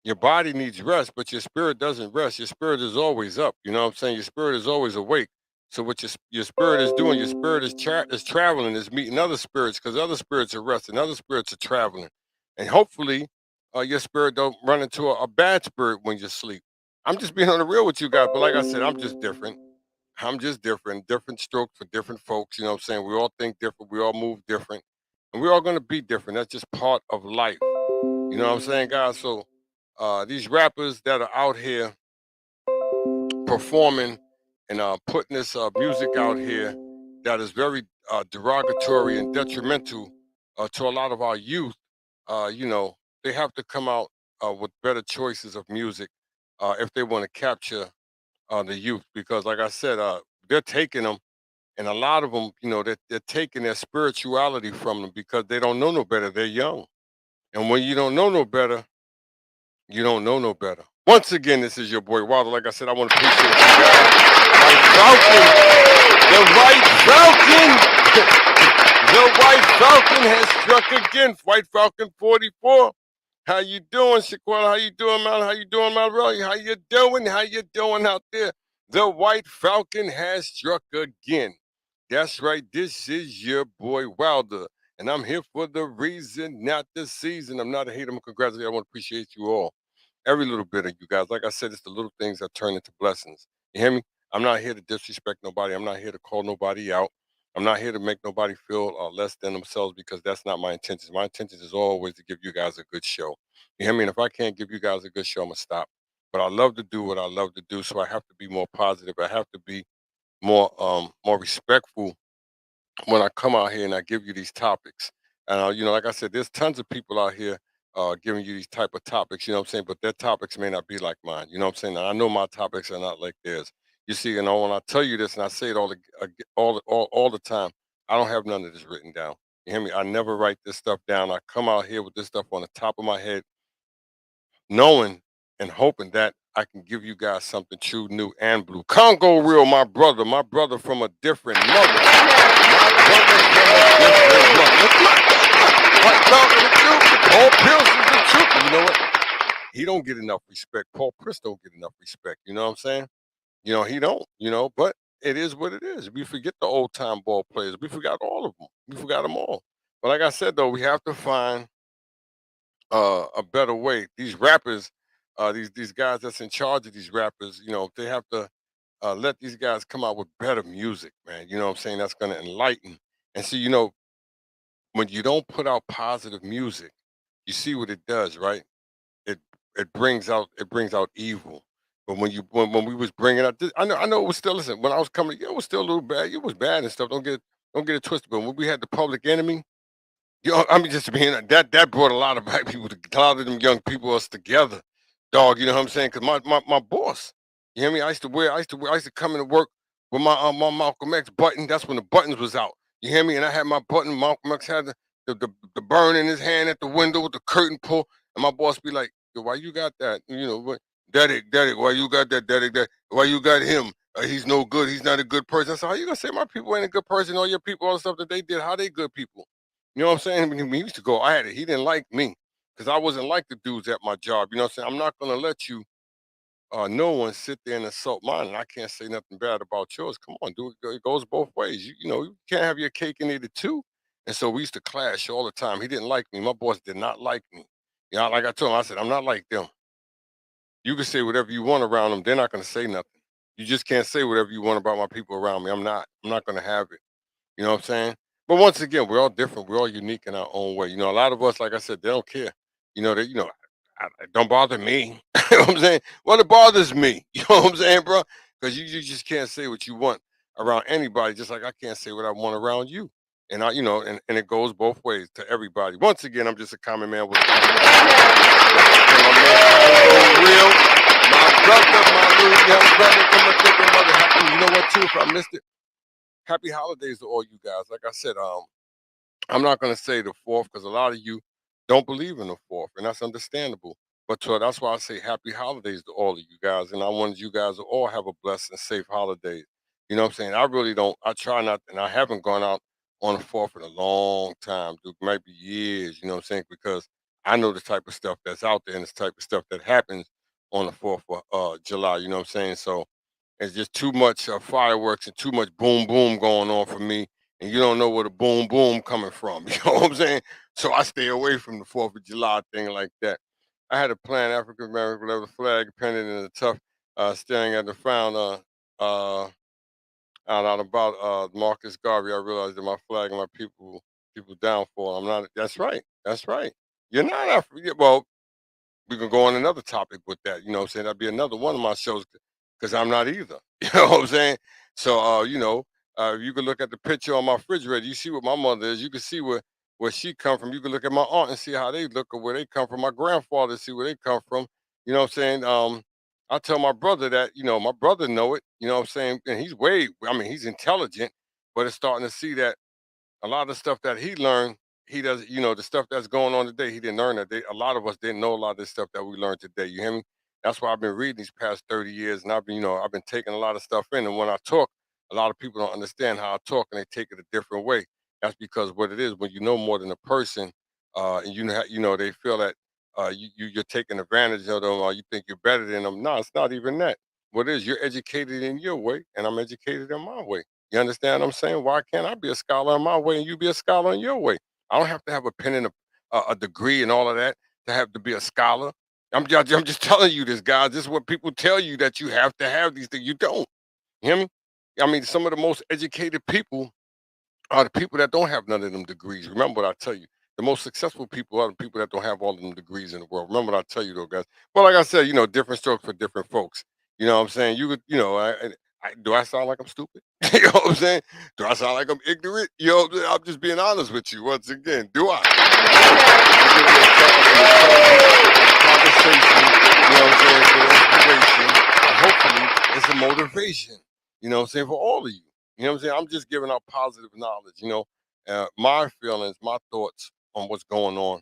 Your body needs rest, but your spirit doesn't rest. Your spirit is always up. You know what I'm saying? Your spirit is always awake. So what your spirit is doing, your spirit is traveling, is meeting other spirits because other spirits are resting, other spirits are traveling, and hopefully, your spirit don't run into a bad spirit when you sleep. I'm just being on the real with you guys, but like I said, I'm just different. I'm just different. Different stroke for different folks. You know what I'm saying? We all think different. We all move different, and we're all going to be different. That's just part of life. You know what I'm saying, guys? So these rappers that are out here performing and putting this music out here that is very derogatory and detrimental to a lot of our youth, they have to come out with better choices of music if they want to capture the youth. Because, like I said, they're taking them, and a lot of them, they're taking their spirituality from them because they don't know no better. They're young. And when you don't know no better, you don't know no better. Once again, this is your boy Wilder. Like I said, I want to appreciate you guys. White Falcon, the White Falcon has struck again. White Falcon 44. How you doing, Shaquille? How you doing, man? How you doing, my brother? How you doing? How you doing out there? The White Falcon has struck again. That's right. This is your boy Wilder, and I'm here for the reason, not the season. I'm not a hater. I'm a congratulator. I want to appreciate you all. Every little bit of you guys. Like I said, it's the little things that turn into blessings. You hear me? I'm not here to disrespect nobody. I'm not here to call nobody out. I'm not here to make nobody feel less than themselves because that's not my intentions. My intentions is always to give you guys a good show. You hear me? And if I can't give you guys a good show, I'm gonna stop. But I love to do what I love to do, so I have to be more positive. I have to be more respectful when I come out here and I give you these topics. And like I said, there's tons of people out here giving you these type of topics. You know what I'm saying? But their topics may not be like mine. You know what I'm saying? And I know my topics are not like theirs. You see, when I tell you this, and I say it all the time, I don't have none of this written down. You hear me? I never write this stuff down. I come out here with this stuff on the top of my head, knowing and hoping that I can give you guys something true, new, and blue. Congo Real, my brother from a different mother. Paul Pierce is the truth. You know what? He don't get enough respect. Paul Pierce don't get enough respect. You know what I'm saying? He don't. But it is what it is. We forget the old time ball players. We forgot all of them. We forgot them all. But like I said, though, we have to find a better way. These rappers, these guys that's in charge of these rappers, they have to let these guys come out with better music, man. You know what I'm saying? That's going to enlighten. And see, when you don't put out positive music, you see what it does, right? It it brings out evil. But when we was bringing out, I know it was still, listen. When I was coming, it was still a little bad. It was bad and stuff. Don't get it twisted. But when we had the Public Enemy, I mean, just being that brought a lot of black people, a lot of them young people, us together, dog. You know what I'm saying? Because my boss, you hear me? I used to come into work with my Malcolm X button. That's when the buttons was out. You hear me? And I had my button. Malcolm X had the burn in his hand at the window with the curtain pull, and my boss be like, "Yo, why you got that? What? Daddy, why you got that? Daddy, why you got him? He's no good. He's not a good person." I said, "How you gonna say my people ain't a good person? All your people, all the stuff that they did, how they good people?" You know what I'm saying? When he used to go at it, he didn't like me. because I wasn't like the dudes at my job. You know what I'm saying? I'm not gonna let you no one sit there and insult mine, and I can't say nothing bad about yours. Come on, dude. It goes both ways. You know, you can't have your cake and eat it too. And so we used to clash all the time. He didn't like me. My boss did not like me. You know, like I told him, I said, I'm not like them. You can say whatever you want around them. They're not going to say nothing. You just can't say whatever you want about my people around me. I'm not. I'm not going to have it. You know what I'm saying? But once again, we're all different. We're all unique in our own way. You know, a lot of us, like I said, they don't care. It don't bother me. You know what I'm saying? Well, it bothers me. You know what I'm saying, bro? Because you just can't say what you want around anybody, just like I can't say what I want around you. And and it goes both ways to everybody. Once again, I'm just a common man with a common real. My brother, my little young brother, come and take your mother happy. You know what, too? If I missed it, happy holidays to all you guys. Like I said, I'm not going to say the fourth because a lot of you don't believe in the fourth, and that's understandable. But that's why I say happy holidays to all of you guys, and I wanted you guys to all have a blessed and safe holiday. You know what I'm saying? I really don't. I try not, and I haven't gone out on the fourth in a long time, dude. Might be years. You know what I'm saying? Because I know the type of stuff that's out there and the type of stuff that happens on the 4th of July. You know what I'm saying? So it's just too much fireworks and too much boom boom going on for me, and you don't know where the boom boom coming from. You know what I'm saying? So I stay away from the 4th of July thing like that. I had a plan African American leather flag pendant in a tough, staring at the frown. Out about Marcus Garvey, I realized that my flag and my people downfall. I'm not. That's right. That's right. You're not African. Well, we can go on another topic with that. You know what I'm saying? That'd be another one of my shows because I'm not either. You know what I'm saying? So, you can look at the picture on my refrigerator. You see what my mother is. You can see where she come from. You can look at my aunt and see how they look or where they come from. My grandfather, see where they come from. You know what I'm saying? I tell my brother that, my brother know it. You know what I'm saying? And he's intelligent, but it's starting to see that a lot of stuff that he learned, he does, the stuff that's going on today, he didn't learn that. A lot of us didn't know a lot of this stuff that we learned today. You hear me? That's why I've been reading these past 30 years and I've been taking a lot of stuff in. And when I talk, a lot of people don't understand how I talk and they take it a different way. That's because what it is, when you know more than a person, and they feel that you're taking advantage of them or you think you're better than them. No, it's not even that. What it is, you're educated in your way and I'm educated in my way. You understand what I'm saying? Why can't I be a scholar in my way and you be a scholar in your way? I don't have to have a pen and a degree and all of that to have to be a scholar. I'm just telling you this, guys. This is what people tell you that you have to have these things. You don't. You hear me? I mean, some of the most educated people are the people that don't have none of them degrees. Remember what I tell you. The most successful people are the people that don't have all of them degrees in the world. Remember what I tell you, though, guys. But like I said, different strokes for different folks. You know what I'm saying? You could, do I sound like I'm stupid? You know what I'm saying? Do I sound like I'm ignorant? I'm just being honest with you. Once again, do I? Conversation, you know what I'm saying, for inspiration, and hopefully it's a motivation, you know what I'm saying, for all of you. You know what I'm saying? I'm just giving out positive knowledge, my feelings, my thoughts on what's going on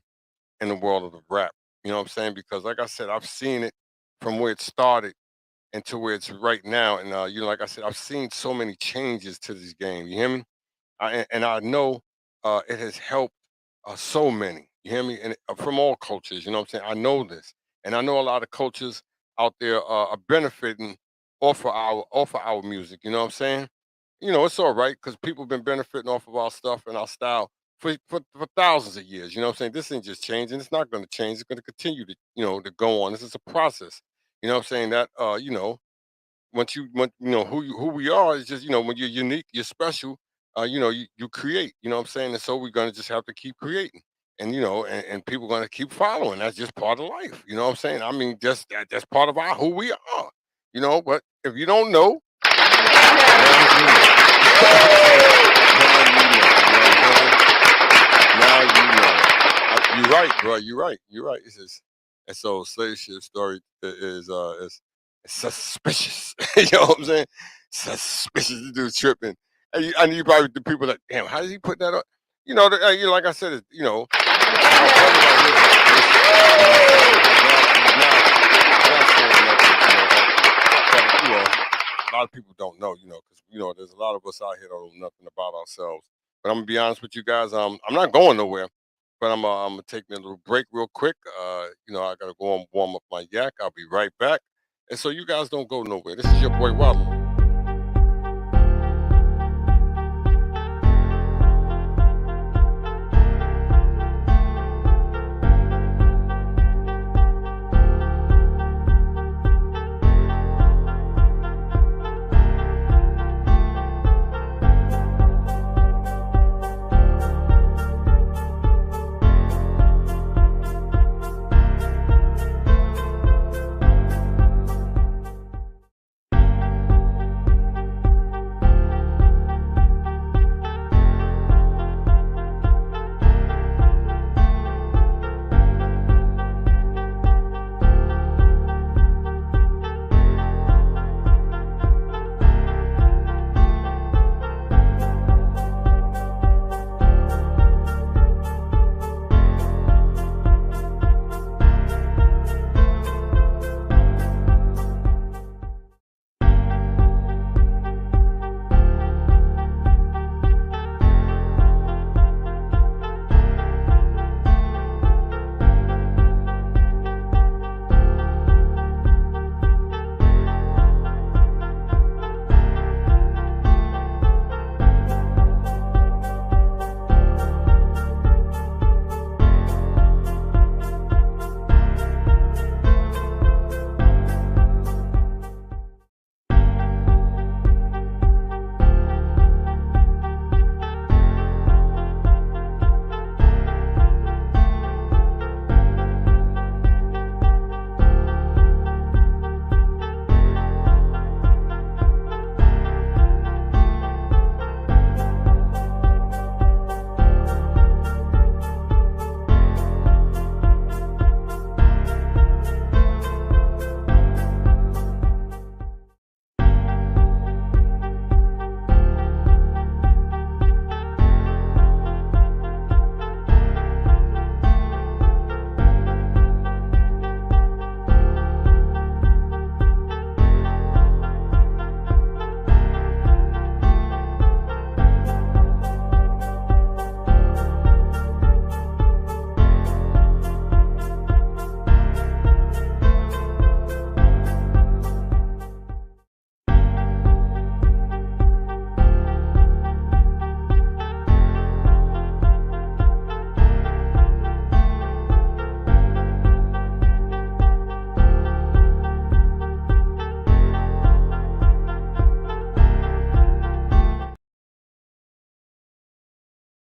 in the world of the rap. You know what I'm saying? Because like I said, I've seen it from where it started and to where it's right now. And like I said, I've seen so many changes to this game. You hear me? And I know it has helped so many. You hear me? And from all cultures, you know what I'm saying? I know this, and I know a lot of cultures out there are benefiting off of our music. You know what I'm saying? It's all right because people have been benefiting off of our stuff and our style for thousands of years. You know what I'm saying? This ain't just changing. It's not going to change. It's going to continue to go on. This is a process. You know what I'm saying? That once who we are is just when you're unique, you're special. You create. You know what I'm saying? And so we're gonna just have to keep creating, and and people gonna keep following. That's just part of life. You know what I'm saying? I mean, that's part of our who we are. But if you don't know, now you know. You're right, bro. You're right. You're right. It's just and so slave ship story is suspicious. You know what I'm saying? Suspicious. The dude tripping. And you probably the people that damn. How did he put that up? Like I said, a lot of people don't know, because there's a lot of us out here that don't know nothing about ourselves. But I'm gonna be honest with you guys. I'm not going nowhere, but I'm gonna take me a little break real quick. I gotta go and warm up my yak. I'll be right back. And so you guys don't go nowhere. This is your boy Wild.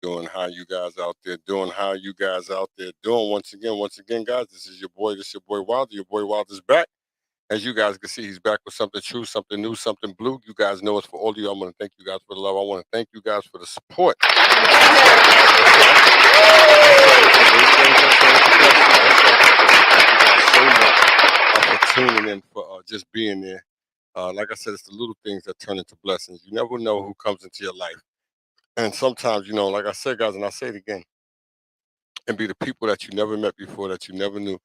Doing how you guys out there doing, how you guys out there doing. Once again, guys, this is your boy. This is your boy Wilder. Your boy Wilder's back. As you guys can see, he's back with something true, something new, something blue. You guys know it's for all of you. I want to thank you guys for the love. I want to thank you guys for the support. For tuning in, for just being there. Like I said, it's the little things that turn into blessings. You never know who comes into your life. And sometimes, like I said, guys, and I say it again, and be the people that you never met before, that you never knew,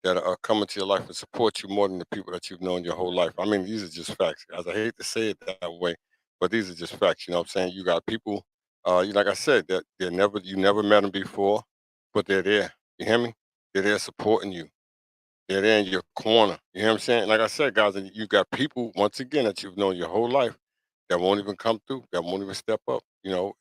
that are coming to your life and support you more than the people that you've known your whole life. I mean, these are just facts, guys. I hate to say it that way, but these are just facts. You know what I'm saying? You got people, like I said, that you never met them before, but they're there. You hear me? They're there supporting you. They're there in your corner. You hear what I'm saying? Like I said, guys, and you got people once again that you've known your whole life that won't even come through, that won't even step up.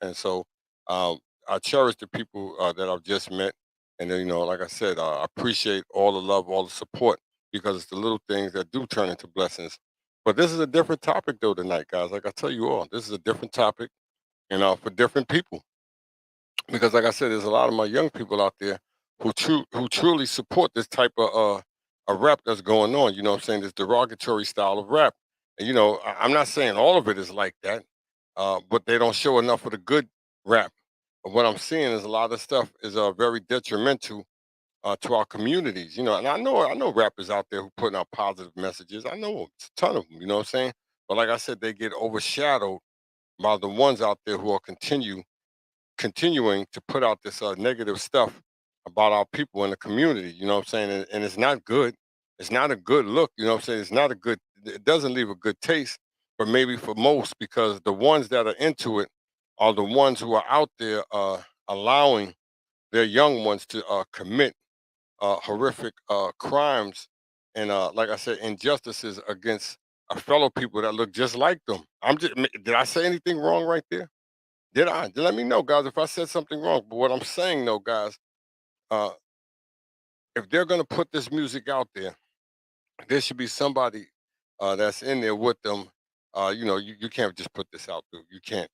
And so um, I cherish the people that I've just met, and then, like I said, I appreciate all the love, all the support, because it's the little things that do turn into blessings. But this is a different topic though tonight, guys. Like I tell you all, this is a different topic, for different people, because like I said, there's a lot of my young people out there who truly support this type of a rap that's going on. You know what I'm saying? This derogatory style of rap. And I'm not saying all of it is like that, but they don't show enough of the good rap. But what I'm seeing is a lot of stuff is very detrimental to our communities. And I know rappers out there who putting out positive messages. I know it's a ton of them. You know what I'm saying? But like I said, they get overshadowed by the ones out there who are continuing to put out this negative stuff about our people in the community, you know what I'm saying? And it's not good. It's not a good look, you know what I'm saying? It's not a good, it doesn't leave a good taste, but maybe for most, because the ones that are into it are the ones who are out there allowing their young ones to commit horrific crimes and, like I said, injustices against fellow people that look just like them. Did I say anything wrong right there? Did I? Let me know, guys, if I said something wrong. But what I'm saying, though, guys, uh, if they're gonna put this music out there should be somebody that's in there with them. You can't just put this out there. You can't.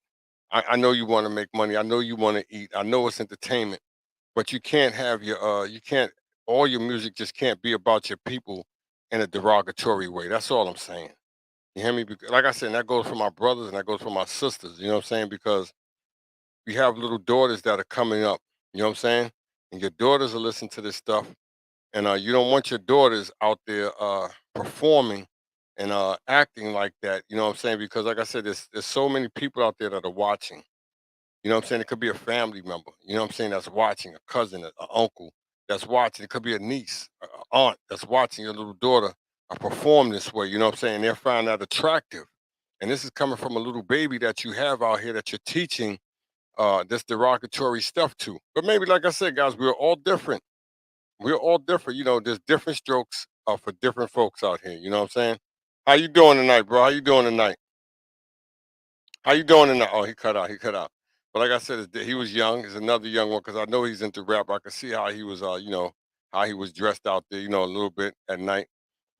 I know you want to make money. I know you want to eat. I know it's entertainment, but you can't have you can't all your music just can't be about your people in a derogatory way. That's all I'm saying. You hear me? Because, like I said, and that goes for my brothers and that goes for my sisters. You know what I'm saying? Because we have little daughters that are coming up. You know what I'm saying? And your daughters will listen to this stuff, and you don't want your daughters out there performing and acting like that. You know what I'm saying? Because, like I said, there's so many people out there that are watching. You know what I'm saying? It could be a family member, you know what I'm saying, that's watching, a cousin, a uncle that's watching. It could be a niece, a aunt that's watching your little daughter perform this way, you know what I'm saying? They're finding that attractive. And this is coming from a little baby that you have out here that you're teaching this derogatory stuff to. But maybe, like I said, guys, we're all different. We're all different. You know, there's different strokes for different folks out here. You know what I'm saying? How you doing tonight, bro? How you doing tonight? How you doing tonight? Oh, he cut out. He cut out. But like I said, he was young. He's another young one because I know he's into rap. I could see how he was, how he was dressed out there, a little bit at night.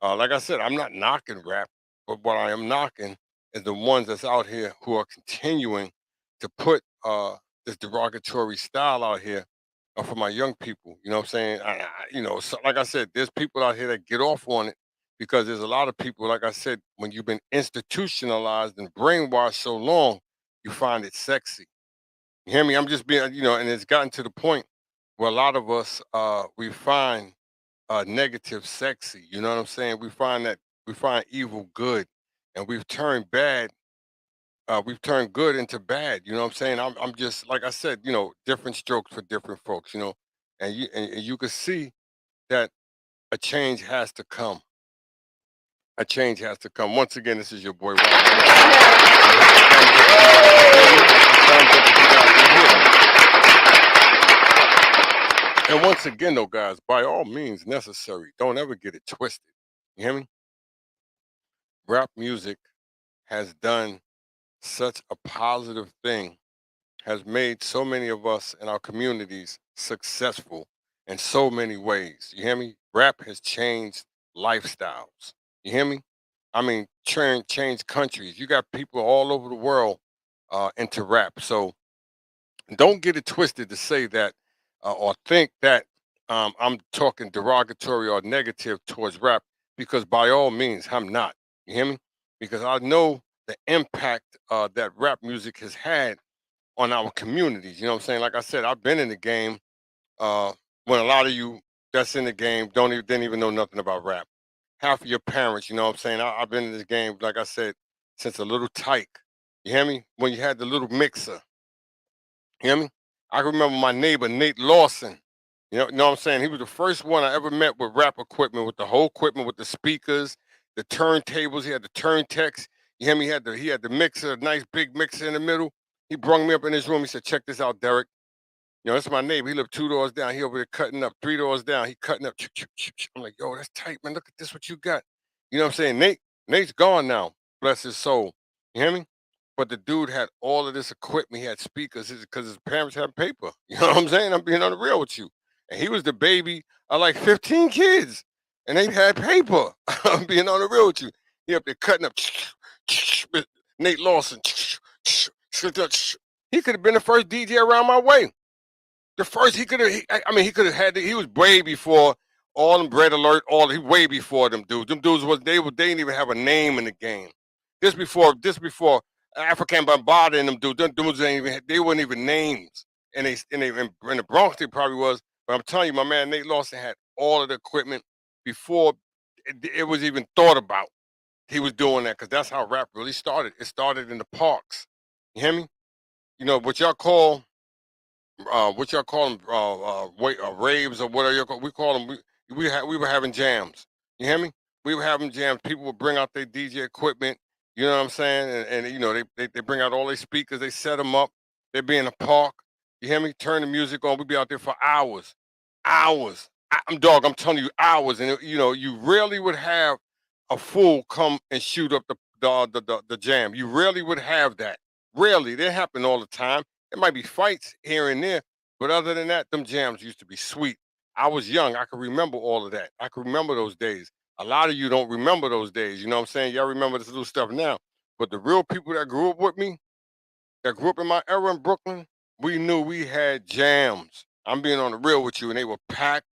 Like I said, I'm not knocking rap, but what I am knocking is the ones that's out here who are continuing to put this derogatory style out here for my young people. You know what I'm saying? So, like I said, there's people out here that get off on it because there's a lot of people, like I said, when you've been institutionalized and brainwashed so long, you find it sexy. You hear me? I'm just being, and it's gotten to the point where a lot of us we find negative sexy. You know what I'm saying? We find evil good, and we've turned good into bad. You know what I'm saying? I'm just like I said. Different strokes for different folks. And you can see that a change has to come. A change has to come. Once again, this is your boy Rob. And hit the thumbs up if you guys can hear me. Hit the thumbs up if you guys can hear me. And once again, though, guys, by all means necessary, don't ever get it twisted. You hear me? Rap music has done such a positive thing, has made so many of us in our communities successful in so many ways. You hear me? Rap has changed lifestyles. You hear me? I mean, change countries. You got people all over the world into rap. So don't get it twisted to say that or think that I'm talking derogatory or negative towards rap because by all means I'm not. You hear me? Because I know the impact that rap music has had on our communities. You know what I'm saying? Like I said, I've been in the game uh, when a lot of you that's in the game didn't even know nothing about rap. Half of your parents, you know what I'm saying? I've been in this game, like I said, since a little tyke. You hear me? When you had the little mixer, you hear me? I can remember my neighbor, Nate Lawson. You know what I'm saying? He was the first one I ever met with rap equipment, with the whole equipment, with the speakers, the turntables. He had the Turntex. You hear me? He had the mixer, a nice big mixer in the middle. He brung me up in his room. He said, "Check this out, Derek. That's my neighbor. He lived 2 doors down. He over there cutting up. 3 doors down. He cutting up. I'm like, yo, that's tight, man. Look at this. What you got? You know what I'm saying? Nate's gone now. Bless his soul. You hear me? But the dude had all of this equipment. He had speakers because his parents had paper. You know what I'm saying? I'm being on the real with you. And he was the baby of like 15 kids. And they had paper. I'm being on the real with you. He up there cutting up. Nate Lawson. He could have been the first DJ around my way. The first he could have, I mean, he could have had. He was way before all them Bread Alert. He way before them dudes. Them dudes they didn't even have a name in the game. This before African Bambaataa and them dudes. Them dudes they weren't even names. In the Bronx they probably was. But I'm telling you, my man Nate Lawson had all of the equipment before it was even thought about. He was doing that because that's how rap really started. It started in the parks. You hear me? What y'all call them, raves or whatever we call them. We were having jams. You hear me? We were having jams. People would bring out their DJ equipment. You know what I'm saying? And they bring out all their speakers. They set them up. They'd be in the park. You hear me? Turn the music on. We be out there for hours, hours. I'm telling you, hours. And you rarely would have a fool come and shoot up the jam. You rarely would have that. Rarely. They happen all the time. There might be fights here and there, but other than that, them jams used to be sweet. I was young. I can remember all of that. I can remember those days. A lot of you don't remember those days. You know what I'm saying? Y'all remember this little stuff now. But the real people that grew up with me, that grew up in my era in Brooklyn, we knew we had jams. I'm being on the real with you, and they were packed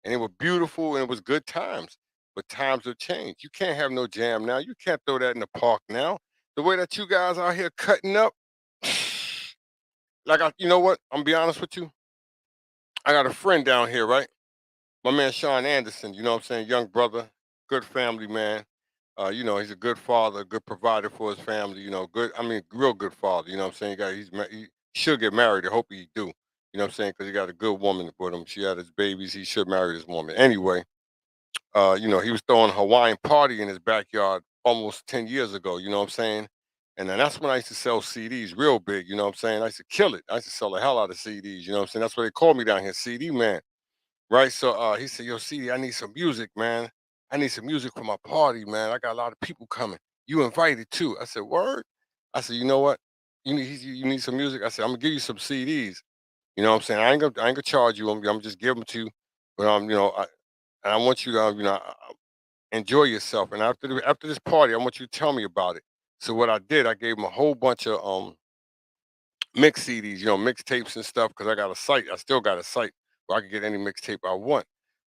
and they were beautiful and it was good times. But times have changed. You can't have no jam now. You can't throw that in the park now. The way that you guys out here cutting up, you know what? I'm gonna be honest with you. I got a friend down here, right? My man Sean Anderson, you know what I'm saying? Young brother, good family man. He's a good father, a good provider for his family, real good father, you know what I'm saying? He should get married. I hope he do. You know what I'm saying? Because he got a good woman with him. She had his babies. He should marry this woman. Anyway, he was throwing a Hawaiian party in his backyard almost 10 years ago, you know what I'm saying? And then that's when I used to sell CDs real big, you know what I'm saying? I used to kill it. I used to sell the hell out of CDs, you know what I'm saying? That's what they call me down here, CD man. Right. So he said, Yo, CD, I need some music, man. I need some music for my party, man. I got a lot of people coming. You invited too. I said, Word? I said, you know what? You need some music? I said, I'm gonna give you some CDs. You know what I'm saying? I ain't gonna charge you. I'm just giving them to you. But and I want you to enjoy yourself. And after this party, I want you to tell me about it. So what I did, I gave him a whole bunch of mix CDs, mixtapes and stuff, because I got a site. I still got a site where I can get any mixtape I want.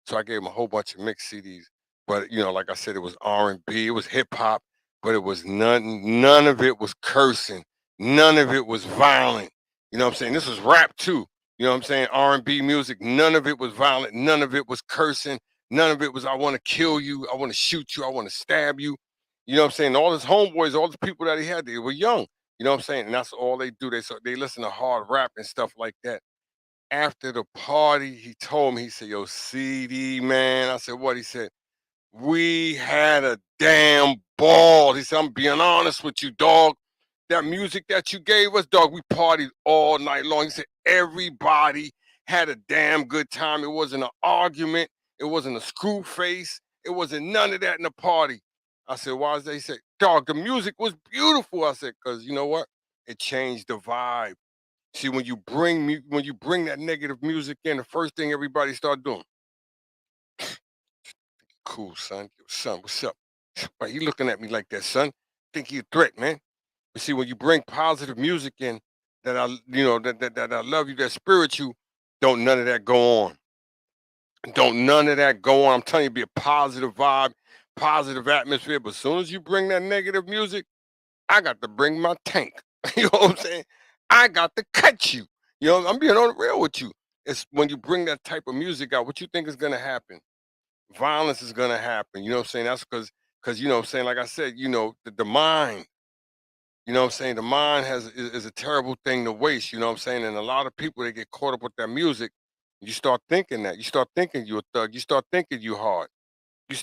So I gave him a whole bunch of mix CDs. But like I said, it was R&B, it was hip hop, but it was none of it was cursing. None of it was violent. You know what I'm saying? This was rap too. You know what I'm saying? R&B music, none of it was violent, none of it was cursing, none of it was I want to kill you, I want to shoot you, I want to stab you. You know what I'm saying? All his homeboys, all the people that he had, they were young. You know what I'm saying? And that's all they do. They listen to hard rap and stuff like that. After the party, he told me, he said, Yo, CD, man. I said, What? He said, We had a damn ball. He said, I'm being honest with you, dog. That music that you gave us, dog, we partied all night long. He said, Everybody had a damn good time. It wasn't an argument. It wasn't a screw face. It wasn't none of that in the party. I said, Why is that? He said, Dog, the music was beautiful. I said, Because you know what? It changed the vibe. See, when you bring that negative music in, the first thing everybody start doing, cool, son. Yo, son, what's up? Why you looking at me like that, son? Think you a threat, man. But see, when you bring positive music in, that I love you, that spirit you, don't none of that go on. Don't none of that go on. I'm telling you, be a positive vibe, positive atmosphere. But as soon as you bring that negative music, I got to bring my tank. You know what I'm saying? I got to cut you. I'm being on the real with you. It's when you bring that type of music out, what you think is gonna happen? Violence is gonna happen. You know what I'm saying? That's because you know what I'm saying, like I said, the mind, you know what I'm saying? The mind is a terrible thing to waste, you know what I'm saying? And a lot of people they get caught up with that music. You start thinking that. You start thinking you're a thug. You start thinking you hard.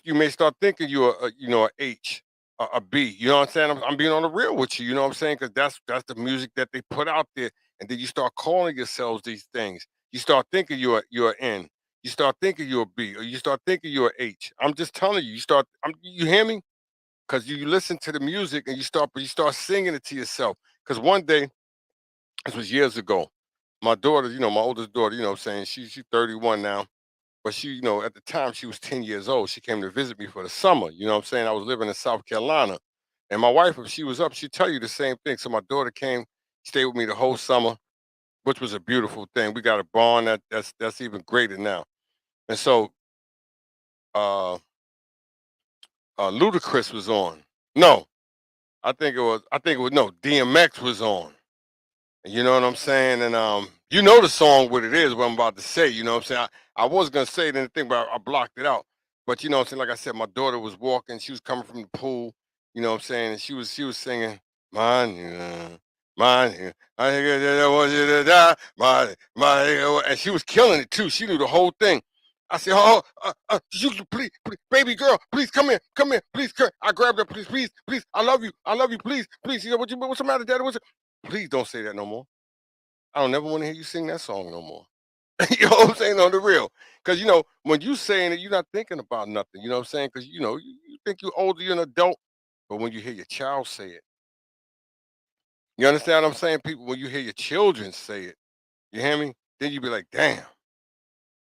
You may start thinking you're a H, a B. You know what I'm saying? I'm being on the real with you. You know what I'm saying? Because that's the music that they put out there, and then you start calling yourselves these things. You start thinking you're an N. You start thinking you're a B, or you start thinking you're a H. I'm just telling you. You hear me? Because you listen to the music and you start singing it to yourself. Because one day, this was years ago, my daughter, my oldest daughter, you know what I'm saying, she's 31 now. But she, at the time she was 10 years old. She came to visit me for the summer. You know what I'm saying? I was living in South Carolina. And my wife, if she was up, she'd tell you the same thing. So my daughter came, stayed with me the whole summer, which was a beautiful thing. We got a bond that's even greater now. And so Ludacris was on. No, I think it was no, DMX was on. You know what I'm saying? And you know the song what it is, what I'm about to say, you know what I'm saying? I was gonna say it in the thing, but I blocked it out. But you know what I'm saying? Like I said, my daughter was walking, she was coming from the pool, you know what I'm saying? And she was singing, "Mine, mine, I want you to die, my," and she was killing it too. She knew the whole thing. I said, "Oh, please, please, baby girl, please come here, please." I grabbed her, please, please, please. I love you, please, please. You know what's the matter, Daddy? Please don't say that no more. I don't never want to hear you sing that song no more. You know what I'm saying? On the real. Because, when you saying it, you're not thinking about nothing. You know what I'm saying? Because, you think you're older, you're an adult. But when you hear your child say it, you understand what I'm saying? People, when you hear your children say it, you hear me? Then you be like, damn,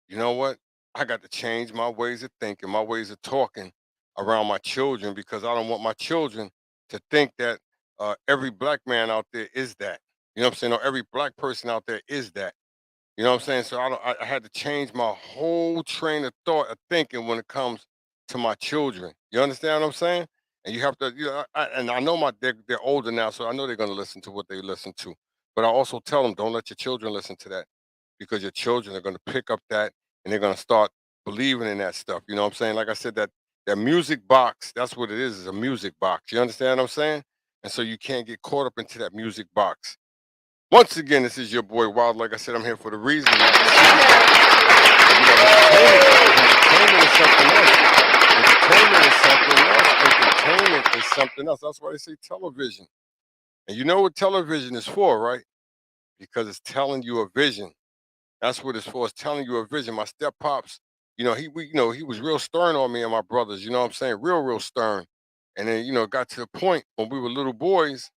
you know what? I got to change my ways of thinking, my ways of talking around my children because I don't want my children to think that every black man out there is that. You know what I'm saying? Or every black person out there is that. You know what I'm saying? So I had to change my whole train of thought of thinking when it comes to my children. You understand what I'm saying? And you have to, and I know they're older now, so I know they're going to listen to what they listen to. But I also tell them, don't let your children listen to that because your children are going to pick up that and they're going to start believing in that stuff. You know what I'm saying? Like I said, that music box, that's what it is a music box. You understand what I'm saying? And so you can't get caught up into that music box. Once again, this is your boy Wild. Like I said, I'm here for the reason, not the entertainment is something else. Entertainment is something else. That's why they say television. And you know what television is for, right? Because it's telling you a vision. That's what it's for. It's telling you a vision. My step pops, he was real stern on me and my brothers. You know what I'm saying? Real, real stern. And then, got to the point when we were little boys,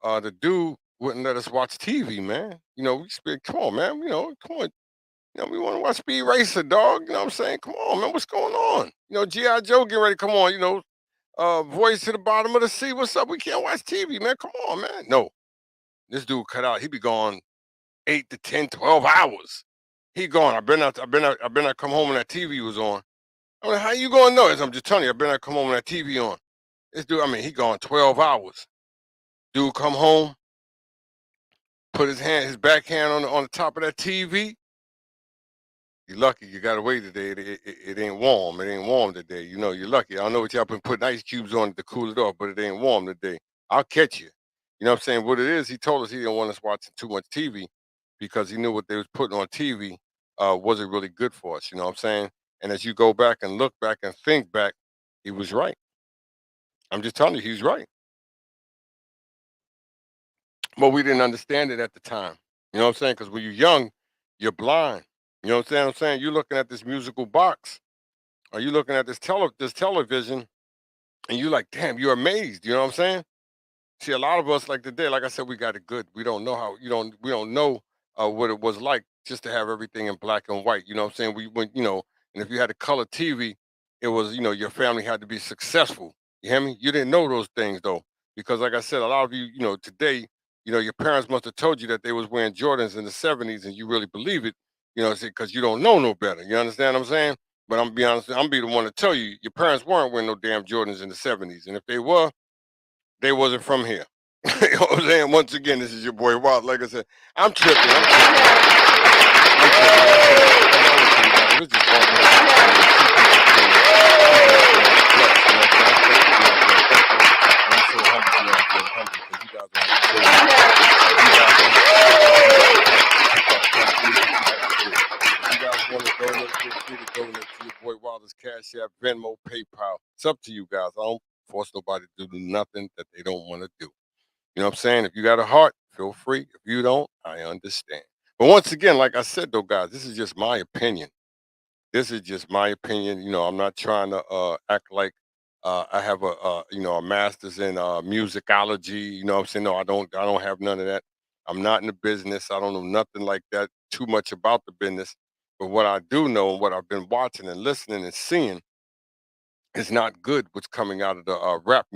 the dude wouldn't let us watch TV, man. We speak, come on, man. Come on. We want to watch Speed Racer, dog. You know what I'm saying? Come on, man. What's going on? G.I. Joe getting ready. Come on, voice to the bottom of the sea. What's up? We can't watch TV, man. Come on, man. No, this dude cut out. He be gone 8 to 10, 12 hours. He gone. I been out come home and that TV was on. I'm like, how you gonna know this? I'm just telling you, I been out come home and that TV on. This dude, he gone 12 hours. Dude come home, put his backhand on the top of that TV. You're lucky you got away today. It ain't warm. It ain't warm today. You're lucky. I don't know what y'all been putting ice cubes on it to cool it off, but it ain't warm today. I'll catch you. You know what I'm saying? What it is, he told us he didn't want us watching too much TV because he knew what they was putting on TV wasn't really good for us. You know what I'm saying? And as you go back and look back and think back, he was right. I'm just telling you, he's right. But we didn't understand it at the time. You know what I'm saying? Because when you're young, you're blind. You know what I'm saying? You're looking at this musical box, or you looking at this television, and you're like, damn, you're amazed. You know what I'm saying? See, a lot of us like today, like I said, we got it good. We don't know how we don't know what it was like just to have everything in black and white. You know what I'm saying? We went, and if you had a color TV, it was, your family had to be successful. You hear me? You didn't know those things though. Because like I said, a lot of you, today, your parents must have told you that they was wearing Jordans in the 70s and you really believe it, because you don't know no better. You understand what I'm saying? But I'm be honest, I'm be the one to tell you, your parents weren't wearing no damn Jordans in the 70s. And if they were, they wasn't from here. You know what I'm saying? Once again, this is your boy Wild. Like I said, I'm tripping. I'm tripping. I'm tripping. It was just one I'm so humble, humble because you guys don't have to say you guys want to donate, feel free to donate to your boy Wilder's Cash App, Venmo, PayPal. It's up to you guys. I don't force nobody to do nothing that they don't want to do. You know what I'm saying? If you got a heart, feel free. If you don't, I understand. But once again, like I said though, guys, this is just my opinion. This is just my opinion. I'm not trying to act like I have a master's in musicology. You know what I'm saying? No, I don't have none of that. I'm not in the business. I don't know nothing like that too much about the business. But what I do know and what I've been watching and listening and seeing is not good what's coming out of the rap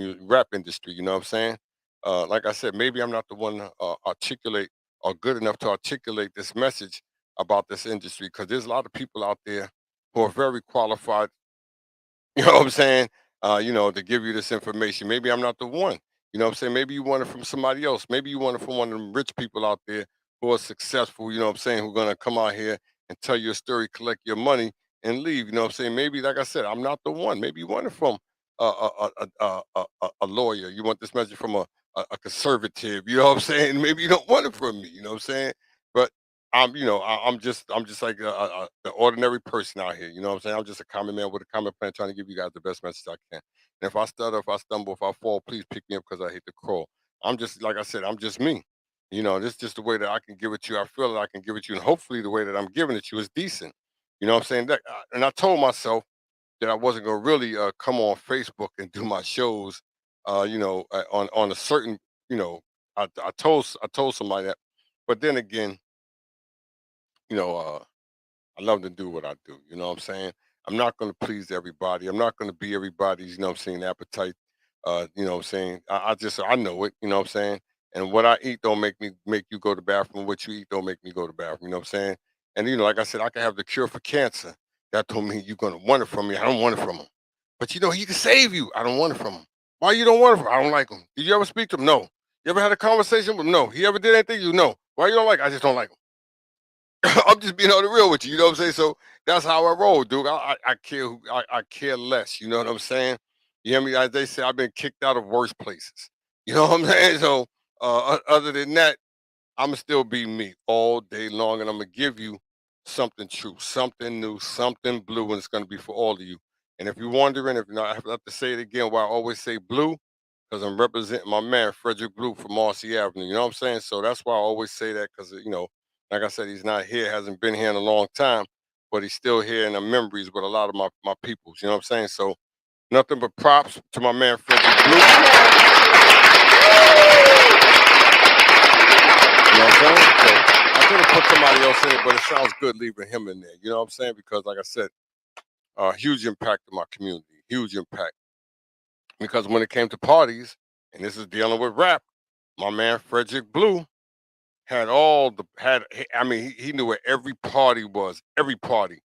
industry. You know what I'm saying? Like I said, maybe I'm not the one to articulate or good enough to articulate this message about this industry because there's a lot of people out there who are very qualified. You know what I'm saying? To give you this information. Maybe I'm not the one. You know what I'm saying? Maybe you want it from somebody else. Maybe you want it from one of them rich people out there who are successful, you know what I'm saying, who are gonna come out here and tell your story, collect your money, and leave. You know what I'm saying? Maybe, like I said, I'm not the one. Maybe you want it from a lawyer. You want this message from a conservative. You know what I'm saying? Maybe you don't want it from me. You know what I'm saying? But I'm just like the ordinary person out here. You know what I'm saying? I'm just a common man with a common plan, trying to give you guys the best message I can. And if I stutter, if I stumble, if I fall, please pick me up because I hate to crawl. I'm just like I said, I'm just me. This is just the way that I can give it to you. I feel that I can give it to you, and hopefully the way that I'm giving it to you is decent. You know what I'm saying? And I told myself that I wasn't gonna really come on Facebook and do my shows, on a certain, you know, I told somebody that, but then again, you know, I love to do what I do. You know what I'm saying? I'm not going to please everybody. I'm not going to be everybody's, appetite. You know what I'm saying? I know it, you know what I'm saying? And what I eat don't make you go to the bathroom. What you eat don't make me go to the bathroom. You know what I'm saying? And like I said, I can have the cure for cancer. That don't mean you're gonna want it from me. I don't want it from them. But he can save you. I don't want it from him. Why you don't want it from him? I don't like him. Did you ever speak to him? No. You ever had a conversation with him? No. He ever did anything? You know. Why you don't like? I just don't like him. I'm just being on the real with you. You know what I'm saying? So that's how I roll, dude. I care I care less. You know what I'm saying? You hear me? As they say, I've been kicked out of worse places. You know what I'm saying? So other than that, I'ma still be me all day long, and I'm gonna give you something true, something new, something blue, and it's gonna be for all of you. And if you're wondering, if I have to say it again, why I always say blue, because I'm representing my man Frederick Blue from Marcy Avenue. You know what I'm saying? So that's why I always say that, because like I said, he's not here, hasn't been here in a long time, but he's still here in the memories with a lot of my peoples. You know what I'm saying? So nothing but props to my man Frederick Blue. You know what I'm saying? So I could have put somebody else in it, but it sounds good leaving him in there. You know what I'm saying? Because like I said, huge impact to my community, huge impact. Because when it came to parties, and this is dealing with rap, my man Frederick Blue had all the had. I mean, he knew where every party was, every party.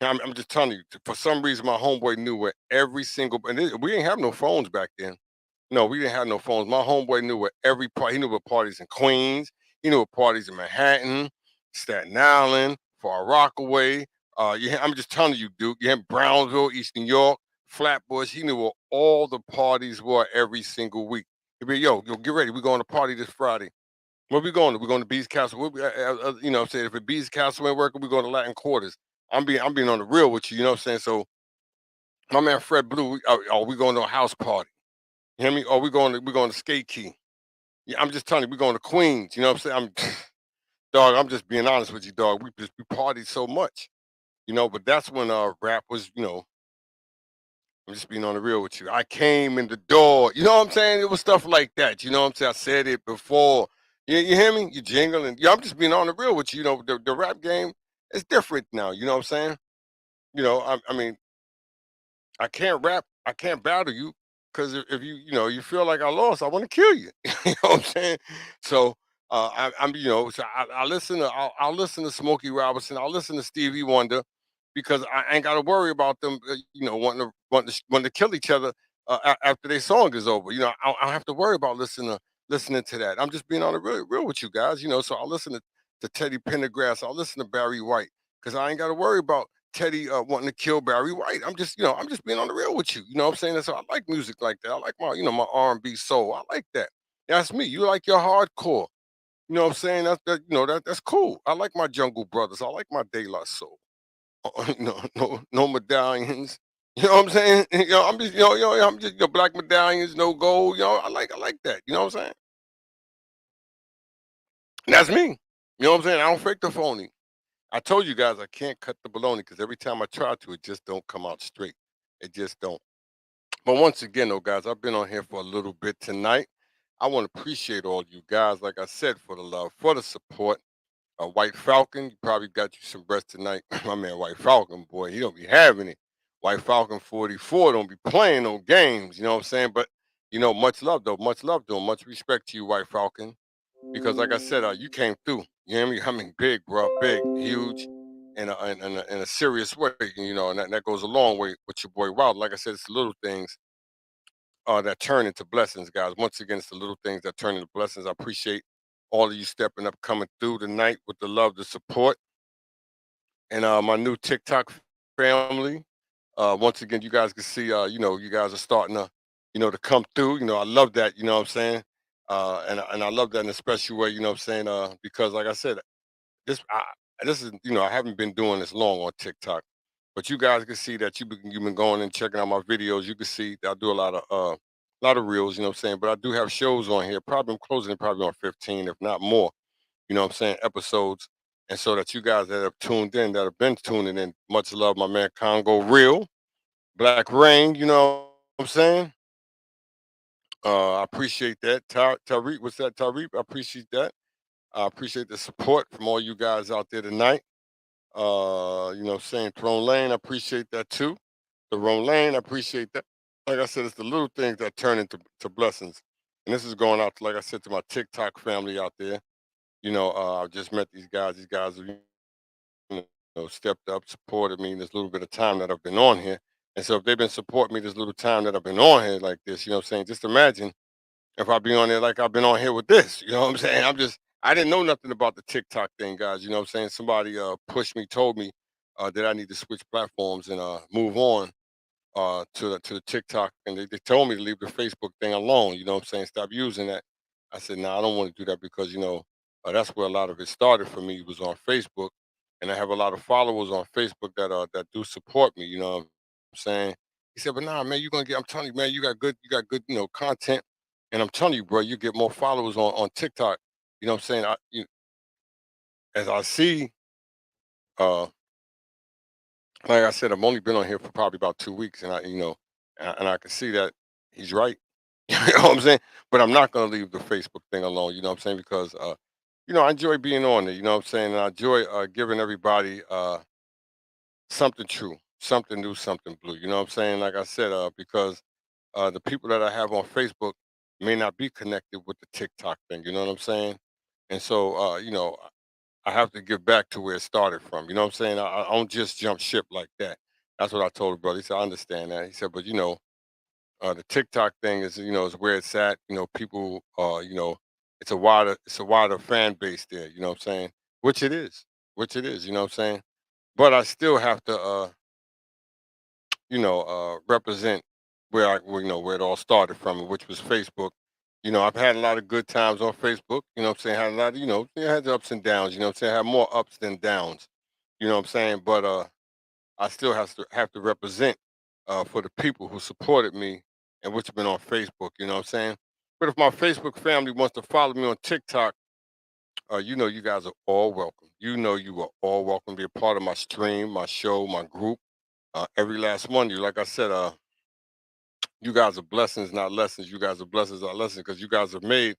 I'm just telling you. For some reason, my homeboy knew where every single. And we didn't have no phones back then. No, we didn't have no phones. My homeboy knew where every party. He knew what parties in Queens. He knew what parties in Manhattan, Staten Island, Far Rockaway. I'm just telling you, dude. You had Brownsville, East New York, Flatbush. He knew where all the parties were every single week. He'd be, yo, get ready. We're going to party this Friday. Where we going? We're going to Bees Castle. I'm saying, if it Bees Castle ain't working, we're going to Latin Quarters. I'm being on the real with you. You know what I'm saying? So my man Fred Blue, we going to a house party. You hear me? Or we going to Skate Key. Yeah, I'm just telling you, we're going to Queens. You know what I'm saying? Dog, I'm just being honest with you, dog. We partied so much, but that's when rap was, I'm just being on the real with you. I came in the door. You know what I'm saying? It was stuff like that. You know what I'm saying? I said it before. You hear me? You jingling. Yeah, I'm just being on the real with you. The rap game is different now. You know what I'm saying? I mean, I can't rap. I can't battle you because if you feel like I lost, I want to kill you. You know what I'm saying? So I listen to I'll listen to Smokey Robinson. I'll listen to Stevie Wonder because I ain't got to worry about them. Wanting to kill each other after their song is over. I don't have to worry about listening to that. I'm just being on the real with you guys. So I'll listen to Teddy Pendergrass. I'll listen to Barry White because I ain't got to worry about Teddy wanting to kill Barry White. I'm just being on the real with you. You know what I'm saying? So I like music like that. I like my R&B soul. I like that. That's me. You like your hardcore. You know what I'm saying? That's cool. I like my Jungle Brothers. I like my De La Soul. No medallions. You know what I'm saying? I'm just I'm just black medallions, no gold. I like that. You know what I'm saying? And that's me. You know what I'm saying? I don't fake the phony. I told you guys I can't cut the baloney because every time I try to, it just don't come out straight. It just don't. But once again, though, guys, I've been on here for a little bit tonight. I want to appreciate all you guys, like I said, for the love, for the support. White Falcon, you probably got you some breast tonight. My man, White Falcon, boy, he don't be having it. White Falcon 44 don't be playing no games. You know what I'm saying? But much love though, much love to him, much respect to you, White Falcon, because like I said, you came through. You hear me? I mean, big, bro, big, huge, in a serious way. And that goes a long way with your boy Wild. Like I said, it's the little things that turn into blessings, guys. Once again, it's the little things that turn into blessings. I appreciate all of you stepping up, coming through tonight with the love, the support, and my new TikTok family. Once again, you guys can see, you guys are starting to come through. I love that. You know what I'm saying? And I love that in a special way. You know what I'm saying? Because like I said, this is I haven't been doing this long on TikTok, but you guys can see that you've been going and checking out my videos. You can see that I do a lot of reels, you know what I'm saying? But I do have shows on here. Probably I'm closing it probably on 15, if not more, you know what I'm saying, episodes. And so that you guys that have tuned in, that have been tuning in, much love, my man Congo Real, Black Rain, you know what I'm saying? I appreciate that. Tariq, what's that, Tariq? I appreciate that. I appreciate the support from all you guys out there tonight. You know, saying Throne Lane, I appreciate that too. Throne Lane, I appreciate that. Like I said, it's the little things that turn into blessings. And this is going out to, like I said, to my TikTok family out there. You know, I just met these guys. These guys have, stepped up, supported me in this little bit of time that I've been on here. And so if they've been supporting me this little time that I've been on here like this, you know what I'm saying? Just imagine if I be on there like I've been on here with this, you know what I'm saying? I didn't know nothing about the TikTok thing, guys. You know what I'm saying? Somebody pushed me, told me that I need to switch platforms and move on to the TikTok, and they told me to leave the Facebook thing alone. You know what I'm saying? Stop using that. I said, no, I don't want to do that because that's where a lot of it started for me was on Facebook, and I have a lot of followers on Facebook that do support me. You know what I'm saying? He said, but nah, man, you're gonna get. I'm telling you, man, you got good, content, and I'm telling you, bro, you get more followers on TikTok. You know what I'm saying? As I see, uh, like I said, I've only been on here for probably about 2 weeks, and I can see that he's right. You know what I'm saying? But I'm not gonna leave the Facebook thing alone. You know what I'm saying? Because I enjoy being on there. You know what I'm saying? And I enjoy giving everybody something true, something new, something blue. You know what I'm saying? Like I said, because the people that I have on Facebook may not be connected with the TikTok thing. You know what I'm saying? And so, I have to get back to where it started from. You know what I'm saying? I don't just jump ship like that. That's what I told the brother. He said, I understand that. He said, but the TikTok thing is where it's at. People, it's a wider fan base there. You know what I'm saying? Which it is, which it is. You know what I'm saying? But I still have to, represent where it all started from, which was Facebook. I've had a lot of good times on Facebook. You know what I'm saying? Had a lot of, it had the ups and downs. You know what I'm saying? Had more ups than downs. You know what I'm saying? But I still have to represent for the people who supported me and which have been on Facebook. You know what I'm saying? But if my Facebook family wants to follow me on TikTok, you guys are all welcome. You are all welcome to be a part of my stream, my show, my group. Every last one of you. Like I said, you guys are blessings, not lessons. You guys are blessings, not lessons, because you guys have made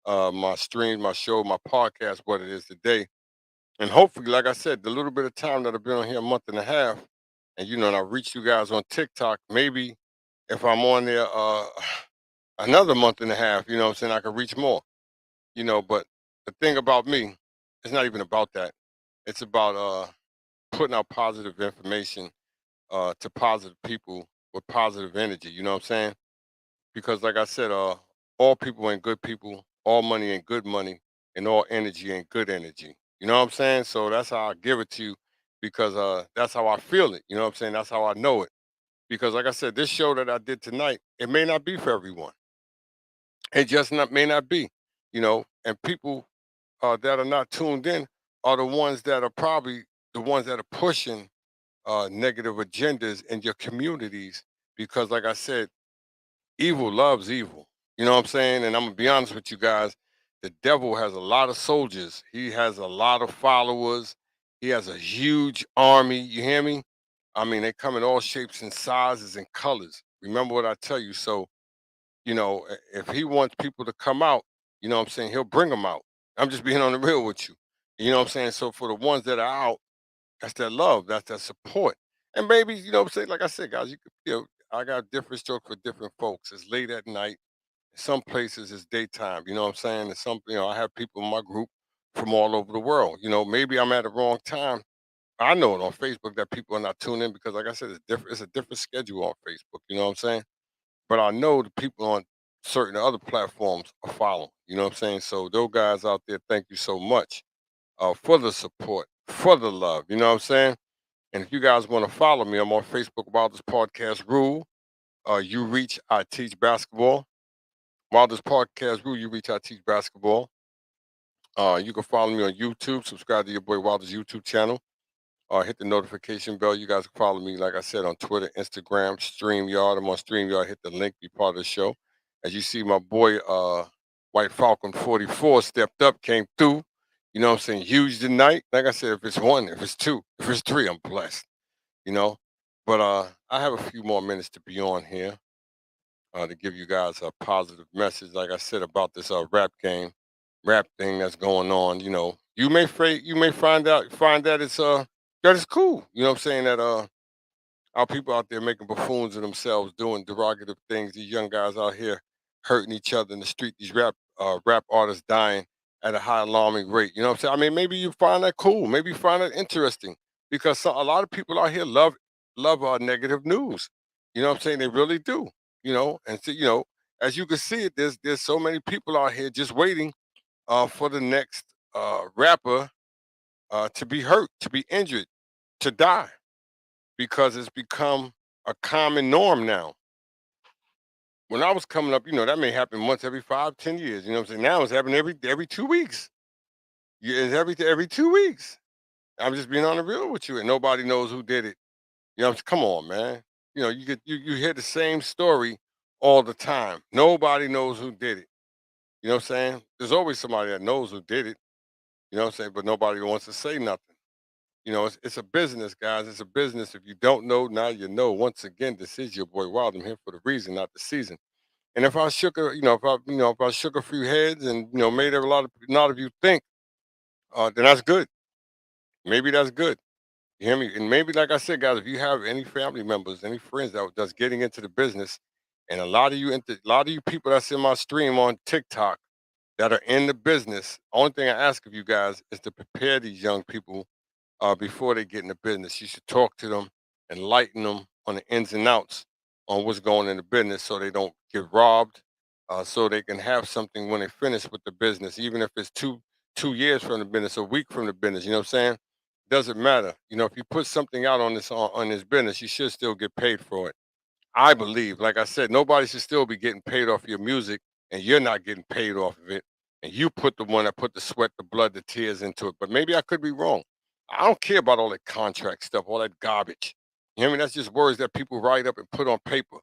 my stream, my show, my podcast what it is today. And hopefully, like I said, the little bit of time that I've been on here, a month and a half, and I reached you guys on TikTok, maybe if I'm on there another month and a half, you know what I'm saying, I can reach more. But the thing about me, it's not even about that. It's about putting out positive information to positive people with positive energy. You know what I'm saying? Because like I said, all people ain't good people, all money ain't good money, and all energy ain't good energy. You know what I'm saying? So that's how I give it to you because that's how I feel it. You know what I'm saying? That's how I know it. Because like I said, this show that I did tonight, it may not be for everyone. It just not may not be, and people that are not tuned in are the ones that are probably the ones that are pushing negative agendas in your communities because like I said, evil loves evil. You know what I'm saying? And I'm gonna be honest with you guys. The devil has a lot of soldiers. He has a lot of followers. He has a huge army. You hear me? I mean, they come in all shapes and sizes and colors. Remember what I tell you. So, if he wants people to come out, you know what I'm saying, he'll bring them out. I'm just being on the real with you. You know what I'm saying? So for the ones that are out, that's that love, that's that support. And maybe, you know what I'm saying? Like I said, guys, I got different strokes for different folks. It's late at night. Some places it's daytime, you know what I'm saying? And I have people in my group from all over the world. Maybe I'm at the wrong time. I know it on Facebook that people are not tuning in because like I said, it's a different schedule on Facebook, you know what I'm saying? But I know the people on certain other platforms are following, you know what I'm saying? So those guys out there, thank you so much for the support, for the love, you know what I'm saying? And if you guys want to follow me, I'm on Facebook about this podcast rule. You reach, I teach basketball. While this podcast rule, you reach, I teach basketball. You can follow me on YouTube. Subscribe to your boy Wilder's YouTube channel. Hit the notification bell. You guys can follow me, like I said, on Twitter, Instagram, StreamYard. I'm on StreamYard. Hit the link, be part of the show. As you see, my boy White Falcon 44 stepped up, came through. You know what I'm saying? Huge tonight. Like I said, if it's one, if it's two, if it's three, I'm blessed. You know. But I have a few more minutes to be on here to give you guys a positive message. Like I said about this rap thing that's going on. You know, you may find that it's cool. You know what I'm saying? That our people out there making buffoons of themselves, doing derogative things. These young guys out here hurting each other in the street. These rap artists dying at a high alarming rate. You know what I'm saying? I mean, maybe you find that cool. Maybe you find that interesting because a lot of people out here love negative news. You know what I'm saying? They really do. You know, and so, you know, as you can see it, there's so many people out here just waiting for the next rapper to be hurt, to be injured, to die because it's become a common norm now. When I was coming up, you know, that may happen once every 5, 10 years. You know what I'm saying? Now it's happening every 2 weeks. Yeah, it's every 2 weeks. I'm just being on the real with you, and nobody knows who did it. You know, come on, man. You know, you hear the same story all the time. Nobody knows who did it. You know what I'm saying? There's always somebody that knows who did it. You know what I'm saying? But nobody wants to say nothing. You know, it's a business, guys. It's a business. If you don't know, now you know. Once again, this is your boy Wild. I'm here for the reason, not the season. And if I shook a, you know, if I shook a few heads and made a lot of you think, then that's good. Maybe that's good. You hear me? And maybe, like I said, guys, if you have any family members, any friends that's getting into the business, and a lot of you people that's in my stream on TikTok that are in the business, only thing I ask of you guys is to prepare these young people before they get in the business. You should talk to them, enlighten them on the ins and outs on what's going in the business so they don't get robbed, so they can have something when they finish with the business, even if it's 2 years from the business, a week from the business. You know what I'm saying? Doesn't matter. You know, if you put something out on this business, you should still get paid for it. I believe, like I said, nobody should still be getting paid off your music, and you're not getting paid off of it. And you put the one that put the sweat, the blood, the tears into it. But maybe I could be wrong. I don't care about all that contract stuff, all that garbage. You hear me? That's just words that people write up and put on paper.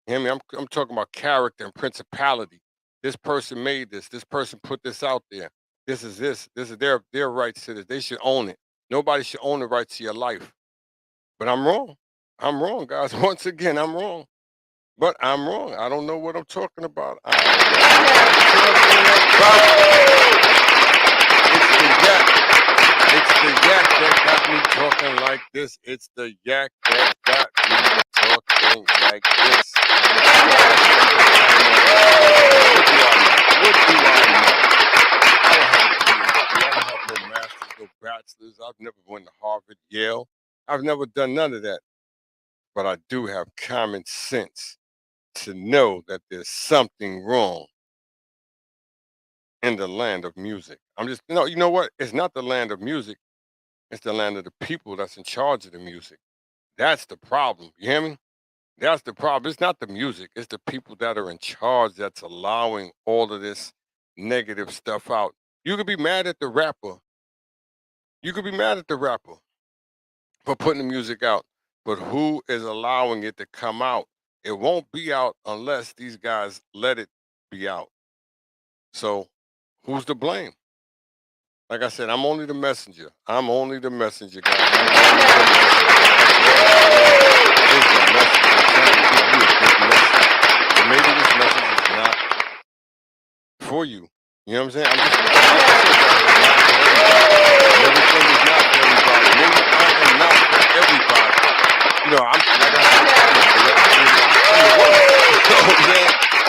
You hear me? I'm talking about character and principality. This person made this. This person put this out there. This is this. This is their rights to this. They should own it. Nobody should own the rights to your life. But I'm wrong. I'm wrong, guys. Once again, I'm wrong. But I'm wrong. I don't know what I'm talking about. I don't know what I'm talking about. It's the yak that got me talking like this. It's the yak that got me talking like this. What do I know? I don't have a PhD. I don't have no masters, no bachelors. I've never went to Harvard, Yale. I've never done none of that. But I do have common sense to know that there's something wrong in the land of music. I'm just no, you know what? It's not the land of music. It's the land of the people that's in charge of the music. That's the problem. You hear me? That's the problem. It's not the music. It's the people that are in charge that's allowing all of this negative stuff out. You could be mad at the rapper. You could be mad at the rapper for putting the music out, but who is allowing it to come out? It won't be out unless these guys let it be out. So, who's to blame? Like I said, I'm only the messenger. I'm only the messenger, guys. I'm only the messenger. Is the message. I'm trying to give you a good message. But maybe this message is not for you. You know what I'm saying? I'm just like I said, guys, it's not for everybody. And everything is not for everybody. Maybe I am not for everybody. You know, I'm like I said,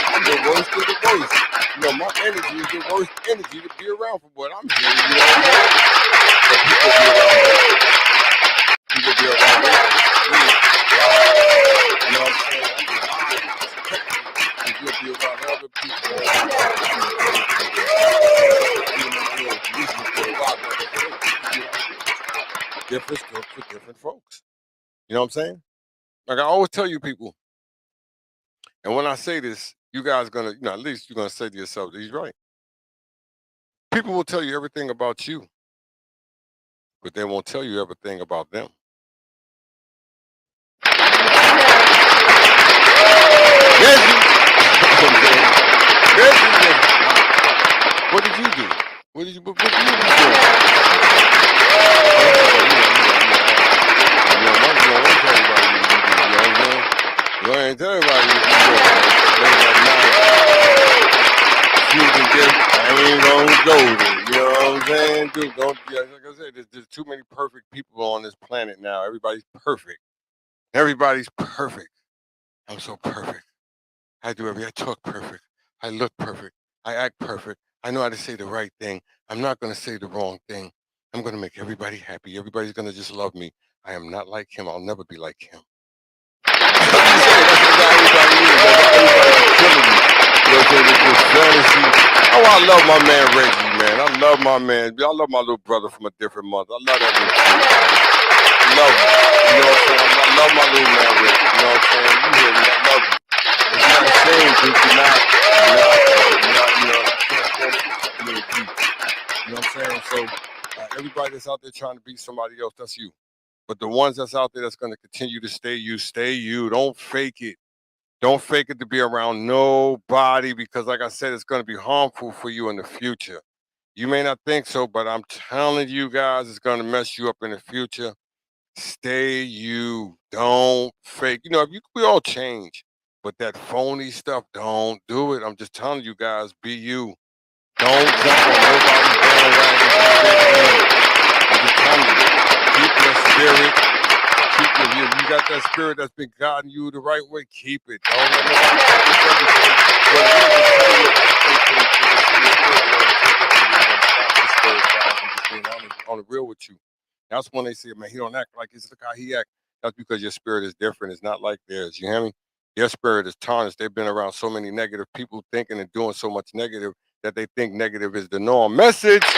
I'm the worst of the worst. You know, my energy is the worst energy to be around for what I'm hearing. You know what I'm saying? But people be around me. You know what I'm saying? I'm just lying. You'll be around other people. Different strokes for different folks. You know what I'm saying? Like I always tell you people, and when I say this, you guys gonna, you know, at least you're gonna say to yourself, he's right. People will tell you everything about you, but they won't tell you everything about them. Yes, What did you do? What do you be doing? Oh, that's okay. You don't want to tell everybody what you do. You know what I'm saying? You ain't tell everybody what you doing. Late at night, shooting dick. I ain't gonna go there. You know what I'm saying? Dude, don't. Yeah, like I said, there's too many perfect people on this planet now. Everybody's perfect. Everybody's perfect. I'm so perfect. I talk perfect. I look perfect. I act perfect. I know how to say the right thing. I'm not going to say the wrong thing. I'm going to make everybody happy. Everybody's going to just love me. I am not like him. I'll never be like him. I'm just saying, that's how everybody is. Everybody's killing me. You know what I'm saying? This fantasy. Oh, I love my man Reggie, man. I love my man. I love my little brother from a different mother. I love that little kid, man. I love him. You know what I'm saying? I love my little man Reggie. You know what I'm saying? You hear me? I love you. It's not a shame, dude. You know, I can't force it. I mean, you know what I'm saying? So, everybody that's out there trying to be somebody else, that's you. But the ones that's out there that's going to continue to stay you, stay you. Don't fake it. Don't fake it to be around nobody because, like I said, it's going to be harmful for you in the future. You may not think so, but I'm telling you guys, it's going to mess you up in the future. Stay you. Don't fake. You know, if you we all change, but that phony stuff, don't do it. I'm just telling you guys, be you. Don't jump on nobody's bandwagon to fit in. I'm just telling you, keep your spirit. Keep your, you got that spirit that's been guiding you the right way. Keep it. Don't let nobody take it from you. But I'm just telling you, a lot of folks think they can see your spirit, they're gonna take it from you, they're gonna stop your spirit, guys. I'm just being on the real with you. That's when they say, man, he don't act like this. Look how he act. That's because your spirit is different. It's not like theirs. You hear me? Their spirit is tarnished. They've been around so many negative people thinking and doing so much negative that they think negative is the norm. Message. I'm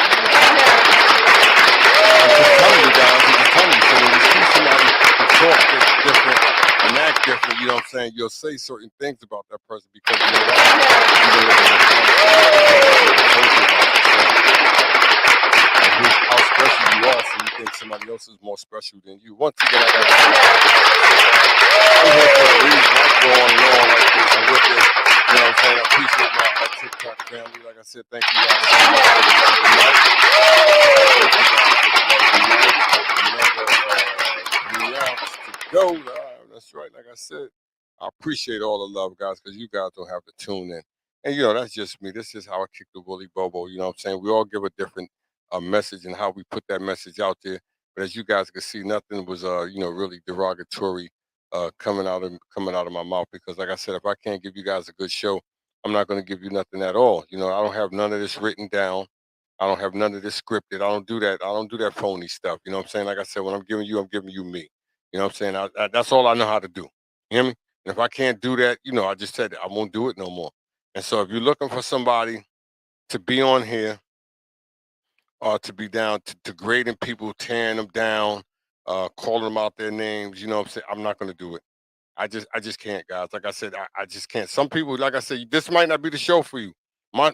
just telling you guys. I'm just telling you. So when you see somebody who talk different and act different, you know what I'm saying? You'll say certain things about that person because you know why? You've been living in a fantasy world. Told you about yourself and how special you are, so you think somebody else is more special than you. Once again, I gotta say, I'm here for the reason. I can go on and on like this and with this. You know what I'm saying? I appreciate my TikTok family. Like I said, thank you guys so much for the lovely night. Thank you guys for the lovely night. Another 3 ounce to go. That's right. Like I said, I appreciate all the love, guys, because you guys don't have to tune in. And you know, that's just me. This is how I kick the Willy Bobo. You know what I'm saying? We all give a different message and how we put that message out there. But as you guys can see, nothing was really derogatory coming out of my mouth because like I said, if I can't give you guys a good show, I'm not going to give you nothing at all. You know, I don't have none of this written down. I don't have none of this scripted. I don't do that. I don't do that phony stuff. You know what I'm saying? Like I said, when I'm giving you me. You know what I'm saying? That's all I know how to do. You hear me? And if I can't do that, you know, I just said I won't do it no more. And so if you're looking for somebody to be on here or to be down to degrading people, tearing them down, calling them out their names, you know what I'm saying? I'm not gonna do it. I just can't, guys. Like I said, I just can't. Some people, like I said, this might not be the show for you. My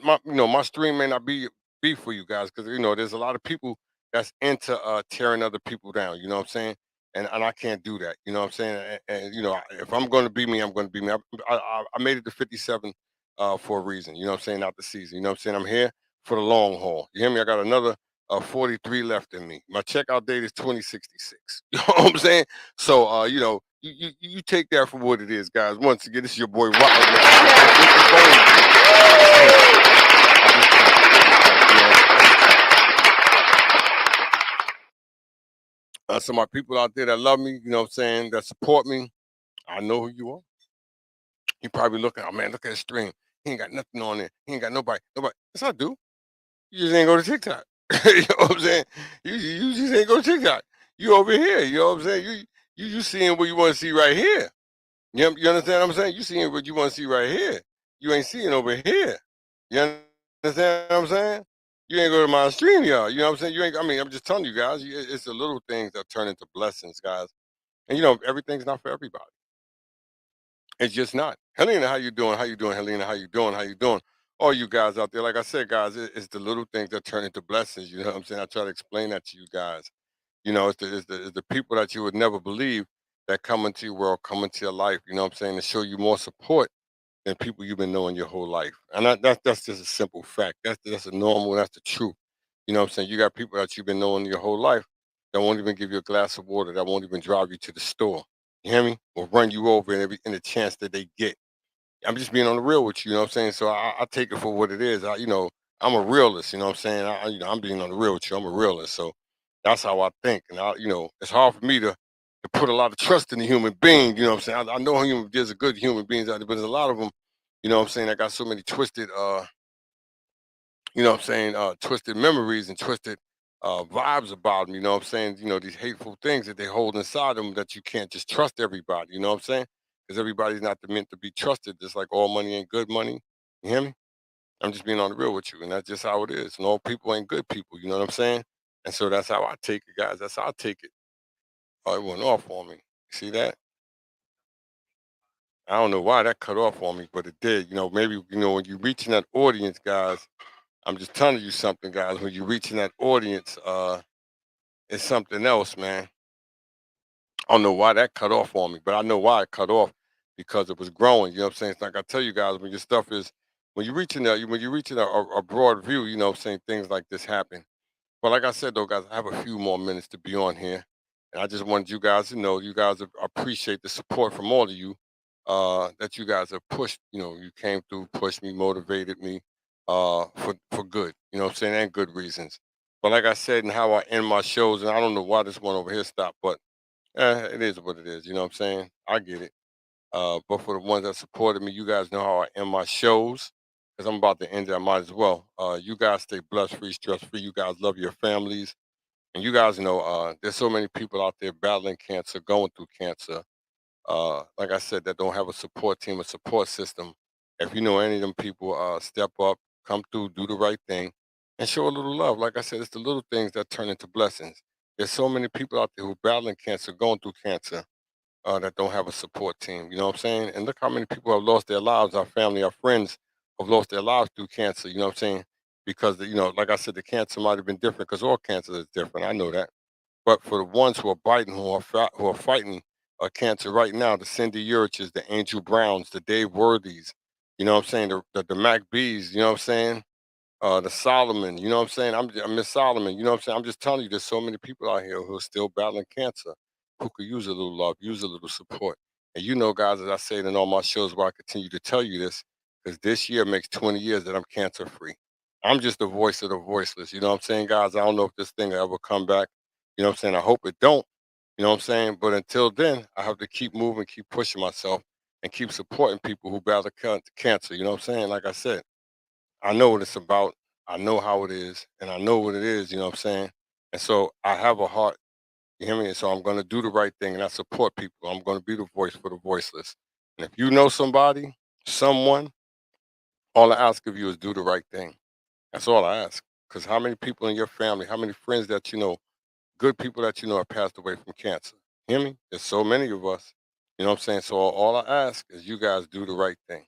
stream may not be for you guys because you know there's a lot of people that's into tearing other people down. You know what I'm saying? And I can't do that. You know what I'm saying? And you know, if I'm going to be me, I'm going to be me. I made it to 57 for a reason. You know what I'm saying? Not the season. You know what I'm saying? I'm here for the long haul. You hear me? I got another 43 left in me. My checkout date is 2066. You know what I'm saying? So, you know, you take that for what it is, guys. Once again, this is your boy Rock. So my people out there that love me, you know what I'm saying, that support me, I know who you are. You probably looking, oh man, look at the stream. He ain't got nothing on there. He ain't got nobody. Nobody. Yes, I do. You just ain't go to TikTok. You know what I'm saying? You just ain't go to TikTok. You over here. You know what I'm saying? You seeing what you want to see right here. You understand what I'm saying? You seeing what you want to see right here. You ain't seeing over here. You understand what I'm saying? You ain't go to my stream, y'all. You know what I'm saying? You ain't. I mean, I'm just telling you guys. It's the little things that turn into blessings, guys. And you know, everything's not for everybody. It's just not. Helena, how you doing? How you doing, Helena? How you doing? How you doing? All you guys out there, like I said, guys, it's the little things that turn into blessings. You know what I'm saying? I try to explain that to you guys. You know, it's the people that you would never believe that come into your world, come into your life. You know what I'm saying? To show you more support than people you've been knowing your whole life. And that's just a simple fact. That's a normal, that's the truth. You know what I'm saying? You got people that you've been knowing your whole life that won't even give you a glass of water, that won't even drive you to the store. You hear me? Or run you over in a chance that they get. I'm just being on the real with you, you know what I'm saying? So I take it for what it is. I'm a realist, you know what I'm saying? I'm being on the real with you. I'm a realist. So that's how I think. And it's hard for me to put a lot of trust in the human being, you know what I'm saying? I know there's a good human beings out there, but there's a lot of them, you know what I'm saying, I got so many twisted you know what I'm saying, twisted memories and twisted vibes about them, you know what I'm saying? These hateful things that they hold inside them that you can't just trust everybody, you know what I'm saying? Because everybody's not meant to be trusted, just like all money ain't good money. You hear me? I'm just being on the real with you, and that's just how it is. And all people ain't good people, you know what I'm saying? And so that's how I take it, guys. That's how I take it. Oh, it went off on me. See that? I don't know why that cut off on me, but it did. Maybe when you reaching that audience, guys. I'm just telling you something, guys. When you're reaching that audience, it's something else, man. I don't know why that cut off on me, but I know why it cut off because it was growing. You know what I'm saying? It's like I tell you guys, when you're reaching a broad view, you know what I'm saying, things like this happen. But like I said, though, guys, I have a few more minutes to be on here. And I just wanted you guys to know you guys appreciate the support from all of you that you guys have pushed. You came through, pushed me, motivated me for good, you know what I'm saying, and good reasons. But like I said, and how I end my shows, and I don't know why this one over here stopped, but it is what it is. You know what I'm saying? I get it. But for the ones that supported me, you guys know how I end my shows because I'm about to end it. I might as well. You guys stay blessed, free, stress free. You guys love your families. And you guys know there's so many people out there battling cancer, going through cancer. Like I said, that don't have a support team, a support system. If you know any of them people, step up, come through, do the right thing, and show a little love. Like I said, it's the little things that turn into blessings. There's so many people out there who battling cancer, going through cancer, that don't have a support team. You know what I'm saying? And look how many people have lost their lives. Our family, our friends have lost their lives through cancer. You know what I'm saying? Because like I said, the cancer might have been different because all cancer is different. I know that. But for the ones who are biting, who are fighting cancer right now, the Cindy Uriches, the Angel Browns, the Dave Worthies, you know what I'm saying? The Mac B's, you know what I'm saying? The Solomon, you know what I'm saying? I Miss Solomon, you know what I'm saying? I'm just telling you, there's so many people out here who are still battling cancer who could use a little love, use a little support. And guys, as I said in all my shows where I continue to tell you this, because this year makes 20 years that I'm cancer free. I'm just the voice of the voiceless. You know what I'm saying, guys? I don't know if this thing will ever come back. You know what I'm saying? I hope it don't. You know what I'm saying? But until then, I have to keep moving, keep pushing myself, and keep supporting people who battle cancer. You know what I'm saying? Like I said, I know what it's about. I know how it is, and I know what it is, you know what I'm saying? And so I have a heart, you hear me? And so I'm going to do the right thing and I support people. I'm going to be the voice for the voiceless. And if you know somebody, someone, all I ask of you is do the right thing. That's all I ask. Because how many people in your family, how many friends that you know, good people that you know have passed away from cancer? Hear me? There's so many of us. You know what I'm saying? So all I ask is you guys do the right thing.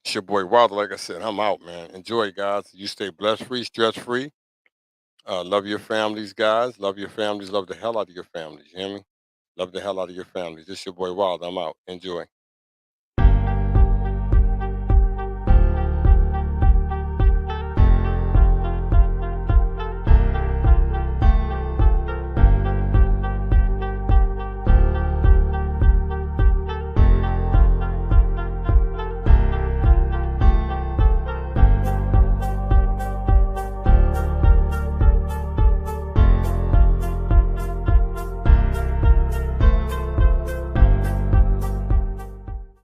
It's your boy Wilder. Like I said, I'm out, man. Enjoy, guys. You stay blessed free, stress free. Love your families, guys. Love your families. Love the hell out of your families. You hear me? Love the hell out of your families. This your boy Wilder. I'm out. Enjoy.